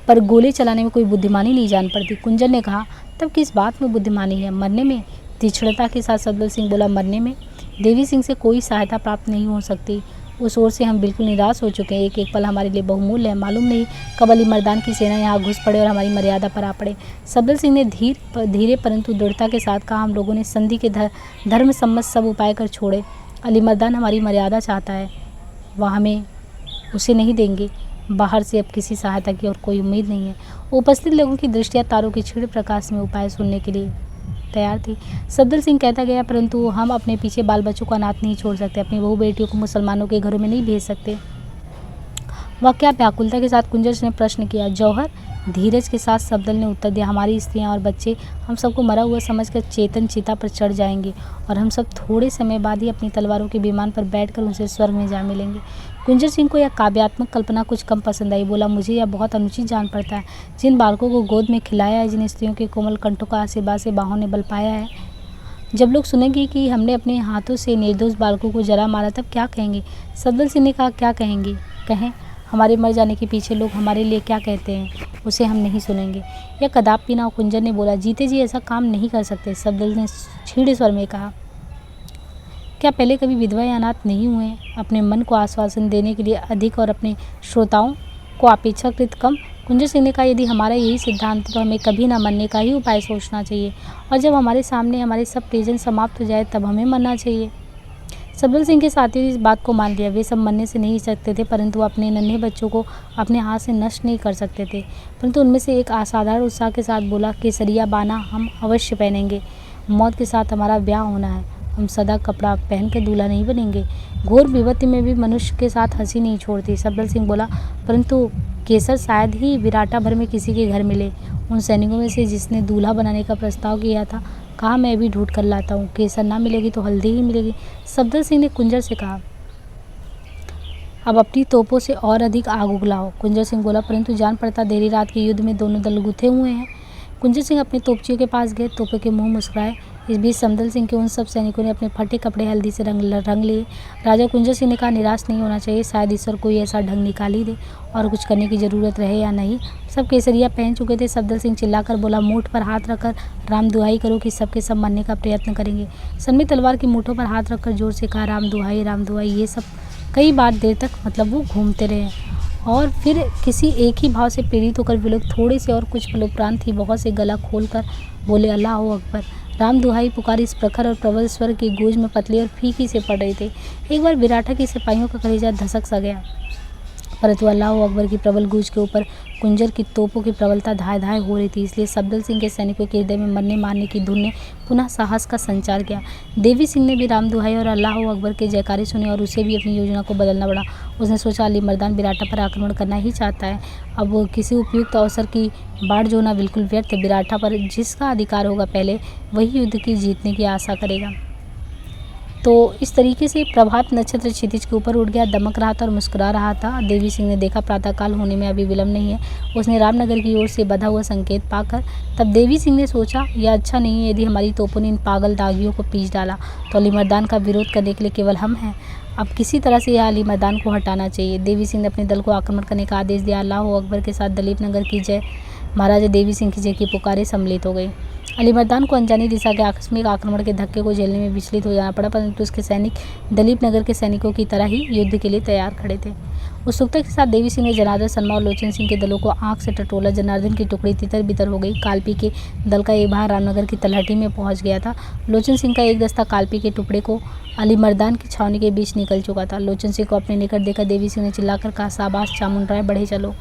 Speaker 1: पर गोले चलाने में कोई बुद्धिमानी नहीं जान पड़ती। कुंजर ने कहा, तब किस बात में बुद्धिमानी है? मरने में? तीक्ष्णता के साथ सफदर सिंह बोला, मरने में। देवी सिंह से कोई सहायता प्राप्त नहीं हो सकती। उस ओर से हम बिल्कुल निराश हो चुके हैं। एक एक पल हमारे लिए बहुमूल्य है। मालूम नहीं कब अली मर्दान की सेना यहाँ घुस पड़े और हमारी मर्यादा पर आ पड़े। सफदर सिंह ने धीरे परंतु दृढ़ता के साथ कहा, हम लोगों ने संधि के धर्म सम्मत सब उपाय कर छोड़े। अली मर्दान हमारी मर्यादा चाहता है, वह हमें उसे नहीं देंगे। बाहर से अब किसी सहायता की और कोई उम्मीद नहीं है। उपस्थित लोगों की दृष्टियाँ तारों के छिड़ प्रकाश में उपाय सुनने के लिए तैयार थी। सफदर सिंह कहता गया, परंतु हम अपने पीछे बाल बच्चों को अनाथ नहीं छोड़ सकते, अपनी बहू बेटियों को मुसलमानों के घरों में नहीं भेज सकते। वह क्या व्याकुलता के साथ कुंजर ने प्रश्न किया। जौहर, धीरज के साथ सफदर ने उत्तर दिया, हमारी स्त्रियां और बच्चे हम सबको मरा हुआ समझकर चेतन चिता पर चढ़ जाएंगे और हम सब थोड़े समय बाद ही अपनी तलवारों के विमान पर बैठकर उनसे स्वर्ग में जा मिलेंगे। कुंजर सिंह को यह काव्यात्मक कल्पना कुछ कम पसंद आई। बोला, मुझे यह बहुत अनुचित जान पड़ता है। जिन बालकों को गोद में खिलाया है, जिन स्त्रियों के कोमल कंठों का आशीर्वाद से बाहों ने बल पाया है, जब लोग सुनेंगे कि हमने अपने हाथों से निर्दोष बालकों को जला मारा, तब क्या कहेंगे? सफदर सिंह ने कहा, क्या कहेंगे? कहें हमारे मर जाने के पीछे लोग हमारे लिए क्या कहते हैं, उसे हम नहीं सुनेंगे। यह कदापि ना। कुंजर ने बोला, जीते जी ऐसा काम नहीं कर सकते। सफदर ने छीड़े स्वर में कहा, क्या पहले कभी विधवा या अनाथ नहीं हुए? अपने मन को आश्वासन देने के लिए अधिक और अपने श्रोताओं को अपेक्षाकृत कम कुंजर सिंह ने कहा, यदि हमारा यही सिद्धांत है तो हमें कभी ना मरने का ही उपाय सोचना चाहिए, और जब हमारे सामने हमारे सब परिजन समाप्त हो जाए तब हमें मरना चाहिए। सफदर सिंह के साथियों ने इस बात को मान लिया। वे सब मरने से नहीं सकते थे, परंतु अपने नन्हे बच्चों को अपने हाथ से नष्ट नहीं कर सकते थे। परंतु उनमें से एक असाधारण उत्साह के साथ बोला, केसरिया बाना हम अवश्य पहनेंगे। मौत के साथ हमारा ब्याह होना है। हम सदा कपड़ा पहनकर दूल्हा नहीं बनेंगे। घोर विपत्ति में भी मनुष्य के साथ हंसी नहीं छोड़ती। सफदर सिंह बोला, परंतु केसर शायद ही विराटा भर में किसी के घर मिले। उन सैनिकों में से जिसने दूल्हा बनाने का प्रस्ताव किया था, कहा मैं भी ढूंढ कर लाता हूँ। केसर ना मिलेगी तो हल्दी ही मिलेगी। सफदर सिंह ने कुंजर से कहा, अब अपनी तोपों से और अधिक आग उगलाओ। कुंजर सिंह बोला, परंतु जान पड़ता देरी रात के युद्ध में दोनों दल गुथे हुए हैं। कुंजर सिंह अपने तोपचियों के पास गए। तोपों के मुंह मुस्कुराए। इस बीच समदल सिंह के उन सब सैनिकों ने अपने फटे कपड़े हल्दी से रंग लिए। राजा कुंजर सिंह ने कहा, निराश नहीं होना चाहिए, शायद ईश्वर कोई ऐसा ढंग निकाल ही दे और कुछ करने की जरूरत रहे या नहीं। सब केसरिया पहन चुके थे। सफदर सिंह चिल्लाकर बोला, मूठ पर हाथ रखकर राम दुहाई करो कि सबके सब मरने का प्रयत्न करेंगे। सनमी तलवार की मूठों पर हाथ रखकर जोर से कहा, राम दुहाई राम दुहाई। ये सब कई बार देर तक मतलब वो घूमते रहे, और फिर किसी एक ही भाव से प्रेरित होकर वे लोग थोड़े से और कुछ पल उपरांत ही बहुत से गला खोलकर बोले, अल्लाह अकबर। राम दुहाई पुकार इस प्रखर और प्रबल स्वर की गूंज में पतली और फीकी से पड़ रही थी। एक बार विराटा के सिपाहियों का कलेजा धसक सा गया, परंतु अल्लाह अकबर की प्रबल गूंज के ऊपर कुंजर की तोपों की प्रबलता धाए धाए हो रही थी। इसलिए सफदर सिंह के सैनिकों के हृदय में मरने मारने की धुन ने पुनः साहस का संचार किया। देवी सिंह ने भी राम दुहाई और अल्लाह अकबर के जयकारे सुने और उसे भी अपनी योजना को बदलना पड़ा। उसने सोचा, अली मर्दान विराटा पर आक्रमण करना ही चाहता है। अब वो किसी उपयुक्त अवसर की बाट जोना बिल्कुल व्यर्थ। विराटा पर जिसका अधिकार होगा पहले वही युद्ध की जीतने की आशा करेगा। तो इस तरीके से प्रभात नक्षत्र क्षितिज के ऊपर उठ गया, दमक रहा था और मुस्कुरा रहा था। देवी सिंह ने देखा प्रातःकाल होने में अभी विलम्ब नहीं है। उसने रामनगर की ओर से बधा हुआ संकेत पाकर तब देवी सिंह ने सोचा, यह अच्छा नहीं है। यदि हमारी तोपों ने इन पागल दागियों को पीस डाला तो अली मर्दान का विरोध करने के लिए केवल हम हैं। अब किसी तरह से यह अली मर्दान को हटाना चाहिए। देवी सिंह ने अपने दल को आक्रमण करने का आदेश दिया। अल्लाह अकबर के साथ दलीप नगर की जय, महाराजा देवी सिंह की जय की पुकारें सम्मिलित हो गई। अली मर्दान को अनजानी दिशा के आकस्मिक आक्रमण के धक्के को झेलने में विचलित हो जाना पड़ा, परंतु उसके सैनिक दलीप नगर के सैनिकों की तरह ही युद्ध के लिए तैयार खड़े थे। उत्सुकता के साथ देवी सिंह ने जनार्दन शर्मा और लोचन सिंह के दलों को आंख से टटोला। जनार्दन की टुकड़ी तितर बितर हो गई। कालपी के दल का एक भाग रामनगर की तलहटी में पहुंच गया था। लोचन सिंह का एक दस्ता कालपी के टुकड़े को अली मर्दान की छावनी के बीच निकल चुका था। लोचन सिंह को अपने निकट देखकर देवी सिंह ने चिल्लाकर कहा, शाबाश चामुंड राय, बढ़े चलो।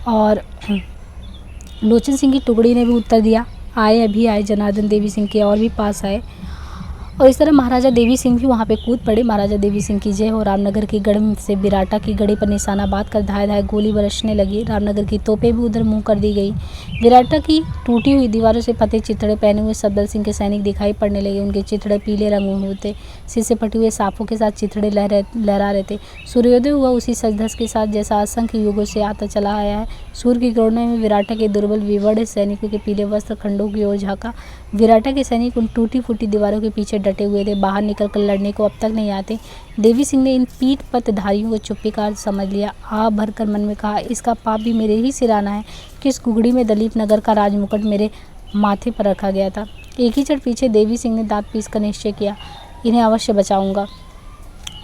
Speaker 1: और लोचन सिंह की टुकड़ी ने भी उत्तर दिया, आए अभी आए। जनार्दन देवी सिंह के और भी पास आए और इस तरह महाराजा देवी सिंह भी वहाँ पे कूद पड़े। महाराजा देवी सिंह की जय हो। रामनगर की गढ़ से विराटा की गढ़ी पर निशाना बांधकर धाए धाए गोली बरसने लगी। रामनगर की तोपें भी उधर मुंह कर दी गई। विराटा की टूटी हुई दीवारों से फतेह चिथड़े पहने हुए सफदर सिंह के सैनिक दिखाई पड़ने लगे। उनके चिथड़े पीले रंग में हुए थे। सिर से फटे हुए सांपों के साथ चिथड़े लहरा रहे थे। सूर्योदय हुआ उसी सजधस के साथ जैसा असंख्य युगों से आता चला आया है। सूर्य की किरणों में विराटा के दुर्बल विवर्ण सैनिकों के पीले वस्त्र खंडों की ओर झाँका। विराटा के सैनिक उन टूटी फूटी दीवारों के पीछे डटे हुए थे, बाहर निकलकर लड़ने को अब तक नहीं आते। देवी सिंह ने इन पीठ पतधारियों को चुप्पीकार समझ लिया। आ भरकर मन में कहा, इसका पाप भी मेरे ही सिराना है कि इस कुगड़ी में दलीप नगर का राजमुकुट मेरे माथे पर रखा गया था। एक ही क्षण पीछे देवी सिंह ने दांत पीस कर निश्चय किया, इन्हें अवश्य बचाऊंगा।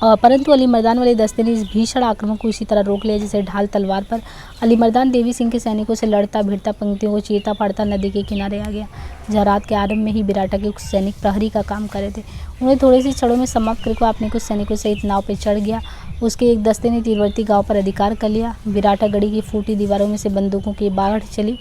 Speaker 1: परंतु अली मर्दान वाले दस्ते ने इस भीषण आक्रमण को इसी तरह रोक लिया जैसे ढाल तलवार पर। अली मर्दान देवी सिंह के सैनिकों से लड़ता भिड़ता पंक्तियों को चीरता फाड़ता नदी के किनारे आ गया, जहाँ रात के आरंभ में ही विराटा के कुछ सैनिक प्रहरी का काम कर रहे थे। उन्हें थोड़ी सी क्षणों में समाप्त करके अपने कुछ सैनिकों सहित नाव पर चढ़ गया। उसके एक दस्ते ने तीरवर्ती गांव पर अधिकार कर लिया। विराटा गढ़ी की फूटी दीवारों में से बंदूकों की बाढ़ चली।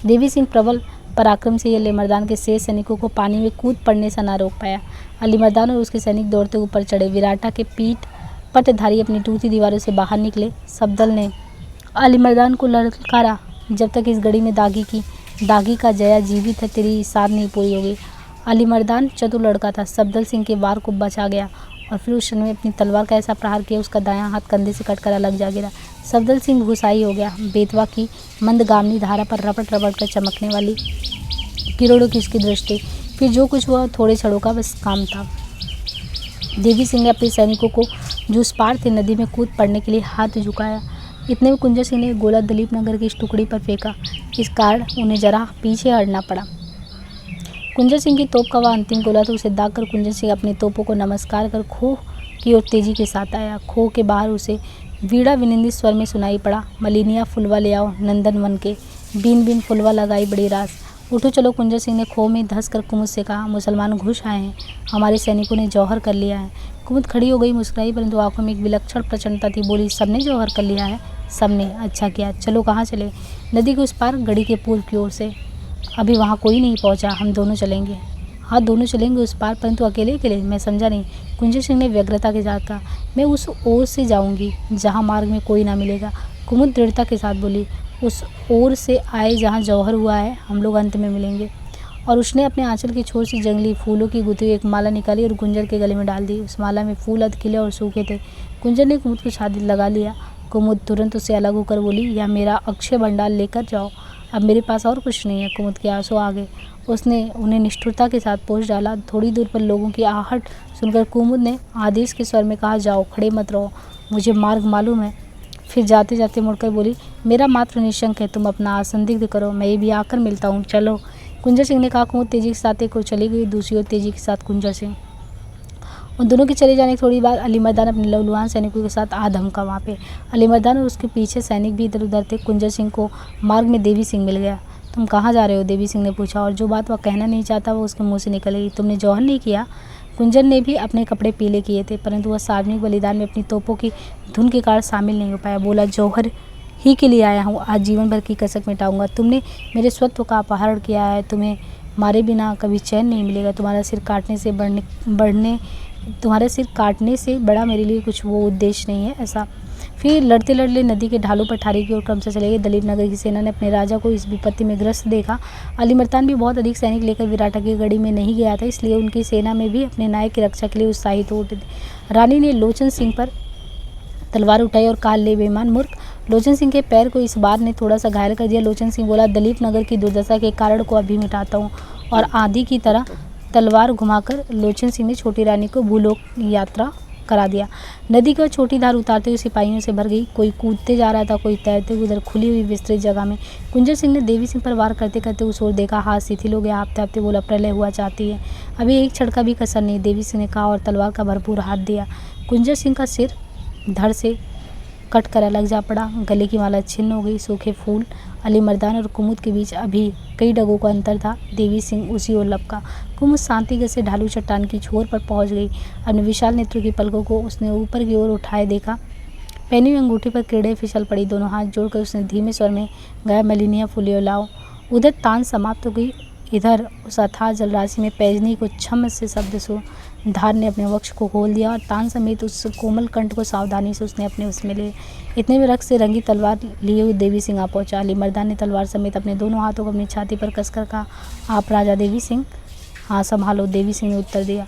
Speaker 1: देवी सिंह प्रबल पराक्रम से अली मर्दान के शेष सैनिकों को पानी में कूद पड़ने से न रोक पाया। अली मर्दान और उसके सैनिक दौड़ते ऊपर चढ़े। विराटा के पीठ पटधारी अपनी टूटी दीवारों से बाहर निकले। सब दल ने अली मर्दान को ललकारा, जब तक इस गढ़ी में दागी का जया जीवित है तेरी साध नहीं पूरी होगी। अली मर्दान चतुर लड़का था। सफदर सिंह के वार को बचा गया और फिर उस क्षण में अपनी तलवार का ऐसा प्रहार किया, उसका दायां हाथ कंधे से कटकर अलग जा गिरा। सफदर सिंह घुसाई हो गया। बेतवा की मंदगामिनी धारा पर रपट रपट कर चमकने वाली किरणों की उसकी दृष्टि। फिर जो कुछ हुआ थोड़े क्षणों का बस काम था। देवी सिंह ने अपने सैनिकों को जो उस पार थे नदी में कूद पड़ने के लिए हाथ झुकाया। इतने में कुंजर सिंह ने गोला दलीप नगर की इस टुकड़ी पर फेंका। इस कारण उन्हें जरा पीछे हटना पड़ा। कुंजर सिंह की तोप का वह अंतिम गोला था। उसे दागकर कुंजर सिंह अपने तोपों को नमस्कार कर खोह की ओर तेजी के साथ आया। खोह के बाहर उसे वीणा विनिंदित स्वर में सुनाई पड़ा, मलिनिया फुलवा ले आओ नंदन वन के, बीन बीन फुलवा लगाई बड़ी रास। उठो चलो, कुंजर सिंह ने खो में धंस कर कुमुद से कहा। मुसलमान घुस आए हैं, हमारे सैनिकों ने जौहर कर लिया है। कुमुद खड़ी हो गई, मुस्कुराई, परंतु आंखों में एक विलक्षण प्रचंडता थी। बोली, सबने जौहर कर लिया है? सबने। अच्छा किया। चलो, कहाँ चले? नदी के उस पार, गढ़ी के पूर्व की ओर से। अभी वहाँ कोई नहीं पहुँचा, हम दोनों चलेंगे। हाँ, दोनों चलेंगे उस पार, परंतु अकेले अकेले? मैं समझा नहीं। कुंजर सिंह ने व्यग्रता के साथ कहा। मैं उस ओर से जाऊंगी जहाँ मार्ग में कोई ना मिलेगा। कुमुद दृढ़ता के साथ बोली। उस ओर से आए जहाँ जौहर हुआ है, हम लोग अंत में मिलेंगे। और उसने अपने आंचल की छोर से जंगली फूलों की गुथी हुई एक माला निकाली और गुंजर के गले में डाल दी। उस माला में फूल अध खिले और सूखे थे। गुंजर ने कुमुद को छाती लगा लिया। कुमुद तुरंत उससे अलग होकर बोली, यह मेरा अक्षय भंडार लेकर जाओ, अब मेरे पास और कुछ नहीं है। कुमुद के आंसू आ गए। उसने उन्हें निष्ठुरता के साथ पोंछ डाला। थोड़ी दूर पर लोगों की आहट सुनकर कुमुद ने आदेश के स्वर में कहा, जाओ, खड़े मत रहो, मुझे मार्ग मालूम है। फिर जाते जाते मुड़कर बोली, मेरा मात्र निशंक है, तुम अपना असंदिग्ध करो, मैं ये भी आकर मिलता हूँ, चलो। कुंजर सिंह ने कहा। कुमुद तेजी के साथ एक ओर चली गई, दूसरी ओर तेजी के साथ कुंजर सिंह। उन दोनों के चले जाने के थोड़ी बाद अली मर्दान अपने लहूलुहान सैनिकों के साथ आ धमका वहाँ पे। अली मर्दान और उसके पीछे सैनिक भी इधर उधर थे। कुंजर सिंह को मार्ग में देवी सिंह मिल गया। तुम कहाँ जा रहे हो? देवी सिंह ने पूछा, और जो बात वह कहना नहीं चाहता वो उसके मुंह से निकल गई। तुमने जौहर नहीं किया? कुंजर ने भी अपने कपड़े पीले किए थे, परंतु वह सार्वजनिक बलिदान में अपनी तोपों की धुन के कारण शामिल नहीं हो पाया। बोला, जौहर ही के लिए आया हूँ, आज जीवन भर की कसक मिटाऊंगा। तुमने मेरे स्वत्व का अपहरण किया है, तुम्हें मारे बिना कभी चैन नहीं मिलेगा। तुम्हारा सिर काटने से बड़ा मेरे लिए कुछ वो उद्देश्य नहीं है ऐसा। फिर लड़ते लड़ते नदी के ढालों पर ठारी की ओर क्रम से चले गए। दलीप नगर की सेना ने अपने राजा को इस विपत्ति में ग्रस्त देखा। अली मर्दान भी बहुत अधिक सैनिक लेकर विराटा की गढ़ी में नहीं गया था, इसलिए उनकी सेना में भी अपने नायक की रक्षा के लिए उत्साहित हो उठे थे। रानी ने लोचन सिंह पर तलवार उठाई और कहा, ले बेईमान मूर्ख। लोचन सिंह के पैर को इस बार ने थोड़ा सा घायल कर दिया। लोचन सिंह बोला, दलीप नगर की दुर्दशा के कारण को अभी मिटाता हूँ। और आंधी की तरह तलवार घुमाकर लोचन सिंह ने छोटी रानी को भूलोक यात्रा करा दिया। नदी की ओर छोटी धार उतारते हुए सिपाहियों से भर गई। कोई कूदते जा रहा था, कोई तैरते हुए उधर खुली हुई विस्तृत जगह में। कुंजर सिंह ने देवी सिंह पर वार करते करते उस ओर देखा। हाथ शिथिल हो गया, हाँफते हाँफते बोला, प्रलय हुआ चाहती है, अभी एक छड़का भी कसर नहीं। देवी सिंह ने कहा और तलवार का भरपूर हाथ दिया। कुंजर सिंह का सिर धड़ से कट कर अलग जा पड़ा। गले की माला छिन्न हो गई। सूखे फूल। अली मर्दान और कुमुद के बीच अभी कई डगों का अंतर था। देवी सिंह उसी ओर लपका। कुमुद शांति से ढालू चट्टान की छोर पर पहुंच गई। अपने विशाल नेत्रों की पलकों को उसने ऊपर की ओर उठाए देखा। पहनी हुई अंगूठी पर किरणें फिसल पड़ी। दोनों हाथ जोड़कर उसने धीमे स्वर में गाया, मलिनिया फूलियो लाओ। उधर तान समाप्त हो गई, इधर उस अथाह जलराशि में पैजनी को छम से शब्द सो धार ने अपने वक्ष को खोल दिया और तान समेत उस कोमल कंठ को सावधानी से उसने अपने उसमें ले। इतने में रक्त से रंगी तलवार लिए हुए देवी सिंह आ पहुंचा। अली मर्दान ने तलवार समेत अपने दोनों हाथों को अपनी छाती पर कसकर कहा, आप राजा देवी सिंह? हाँ, संभालो, देवी सिंह ने उत्तर दिया।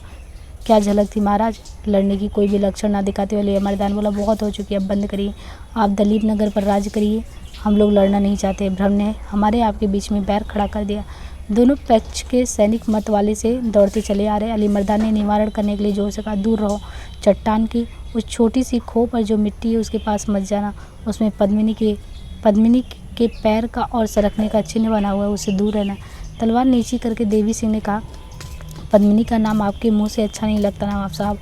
Speaker 1: क्या झलक थी महाराज? लड़ने की कोई भी लक्षण ना दिखाते हुए अली मर्दान बोला, बहुत हो चुकी, अब बंद करिए, आप दलीप नगर पर राज करिए, हम लोग लड़ना नहीं चाहते। भ्रम ने हमारे आपके बीच में बैर खड़ा कर दिया। दोनों पक्ष के सैनिक मत वाले से दौड़ते चले आ रहे। अली मर्दान ने निवारण करने के लिए जोर से कहा, दूर रहो, चट्टान की उस छोटी सी खो पर जो मिट्टी है उसके पास मत जाना, उसमें पद्मिनी के पैर का और सरकने का चिन्ह बना हुआ है, उससे दूर रहना। तलवार नीची करके देवी सिंह ने कहा, पद्मिनी का नाम आपके मुंह से अच्छा नहीं लगता नवाब साहब,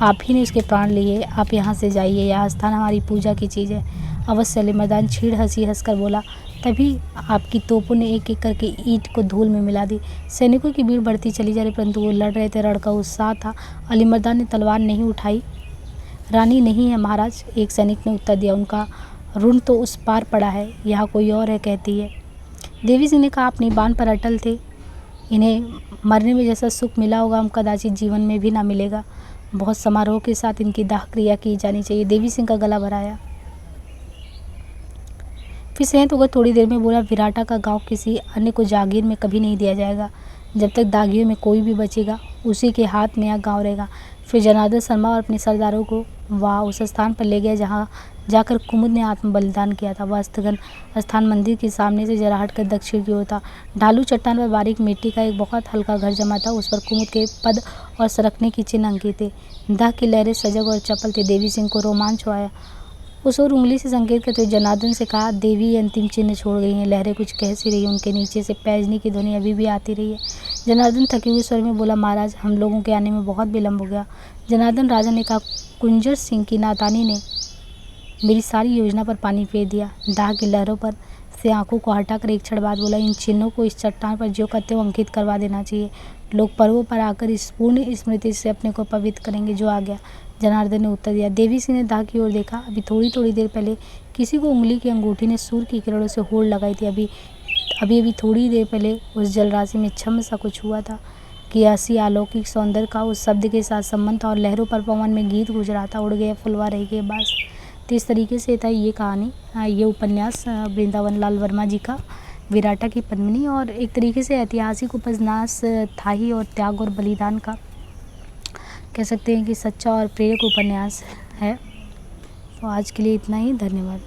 Speaker 1: आप ही ने उसके प्राण लिए, आप यहाँ से जाइए, यह स्थान हमारी पूजा की चीज़ है। अवश्य। अली मर्दान छीड़ हंसकर बोला। तभी आपकी तोपों ने एक एक करके ईंट को धूल में मिला दी। सैनिकों की भीड़ बढ़ती चली जा रही, परंतु वो लड़ रहे थे, रण का उत्साह था। अली मर्दान ने तलवार नहीं उठाई। रानी नहीं है महाराज, एक सैनिक ने उत्तर दिया, उनका ऋण तो उस पार पड़ा है, यहाँ कोई और है, कहती है। देवी सिंह ने कहा, अपनी बान पर अटल थे, इन्हें मरने में जैसा सुख मिला होगा हम कदाचित जीवन में भी ना मिलेगा। बहुत समारोह के साथ इनकी दाह क्रिया की जानी चाहिए। देवी सिंह का गला भराया। फिर सहमत होकर थोड़ी देर में बोला, विराटा का गांव किसी अन्य को जागीर में कभी नहीं दिया जाएगा। जब तक दागियों में कोई भी बचेगा उसी के हाथ में यह गांव रहेगा। फिर जनार्दन शर्मा और अपने सरदारों को वहाँ उस स्थान पर ले गया जहाँ जाकर कुमुद ने आत्म बलिदान किया था। वह स्थान मंदिर के सामने से जरा हटकर दक्षिण की ओर था। ढालू चट्टान पर बारीक मिट्टी का एक बहुत हल्का घर जमा था। उस पर कुमुद के पद और सरकने की चिन्ह अंकित थे। दाह की लहरें सजग और चपल थी। देवी सिंह को रोमांच आया। उस ओर उंगली से संकेत करते हुए जनार्दन से कहा, देवी अंतिम चिन्ह छोड़ गई हैं, लहरें कुछ कह सी रही, उनके नीचे से पैजनी की ध्वनि अभी भी आती रही है। जनार्दन थके हुए स्वर में बोला, महाराज, हम लोगों के आने में बहुत विलम्ब हो गया। जनार्दन राजा ने कहा, कुंजर सिंह की नातानी ने मेरी सारी योजना पर पानी फेर दिया। दाह की लहरों पर से आंखों को हटाकर एक क्षण बाद बोला, इन चिन्हों को इस चट्टान पर ज्यों का त्यों अंकित करवा देना चाहिए। लोग पर्वों पर आकर इस पूर्ण स्मृति से अपने को पवित्र करेंगे। जो आ गया, जनार्दन ने उत्तर दिया। देवी सिंह ने दाह की ओर देखा। अभी थोड़ी देर पहले किसी को उंगली की अंगूठी ने सूर्य की किरणों से होड़ लगाई थी। अभी थोड़ी देर पहले उस जलराशि में छम सा कुछ हुआ था कि ऐसी अलौकिक सौंदर्य का उस शब्द के साथ संबंध था और लहरों पर पवन में गीत गुज रहा था, उड़ गया फुलवा रह गए बस। तो इस तरीके से था ये कहानी, ये उपन्यास वृंदावन लाल वर्मा जी का विराटा की पद्मिनी, और एक तरीके से ऐतिहासिक उपन्यास था ही, और त्याग और बलिदान का कह सकते हैं कि सच्चा और प्रेरक उपन्यास है। तो आज के लिए इतना ही, धन्यवाद।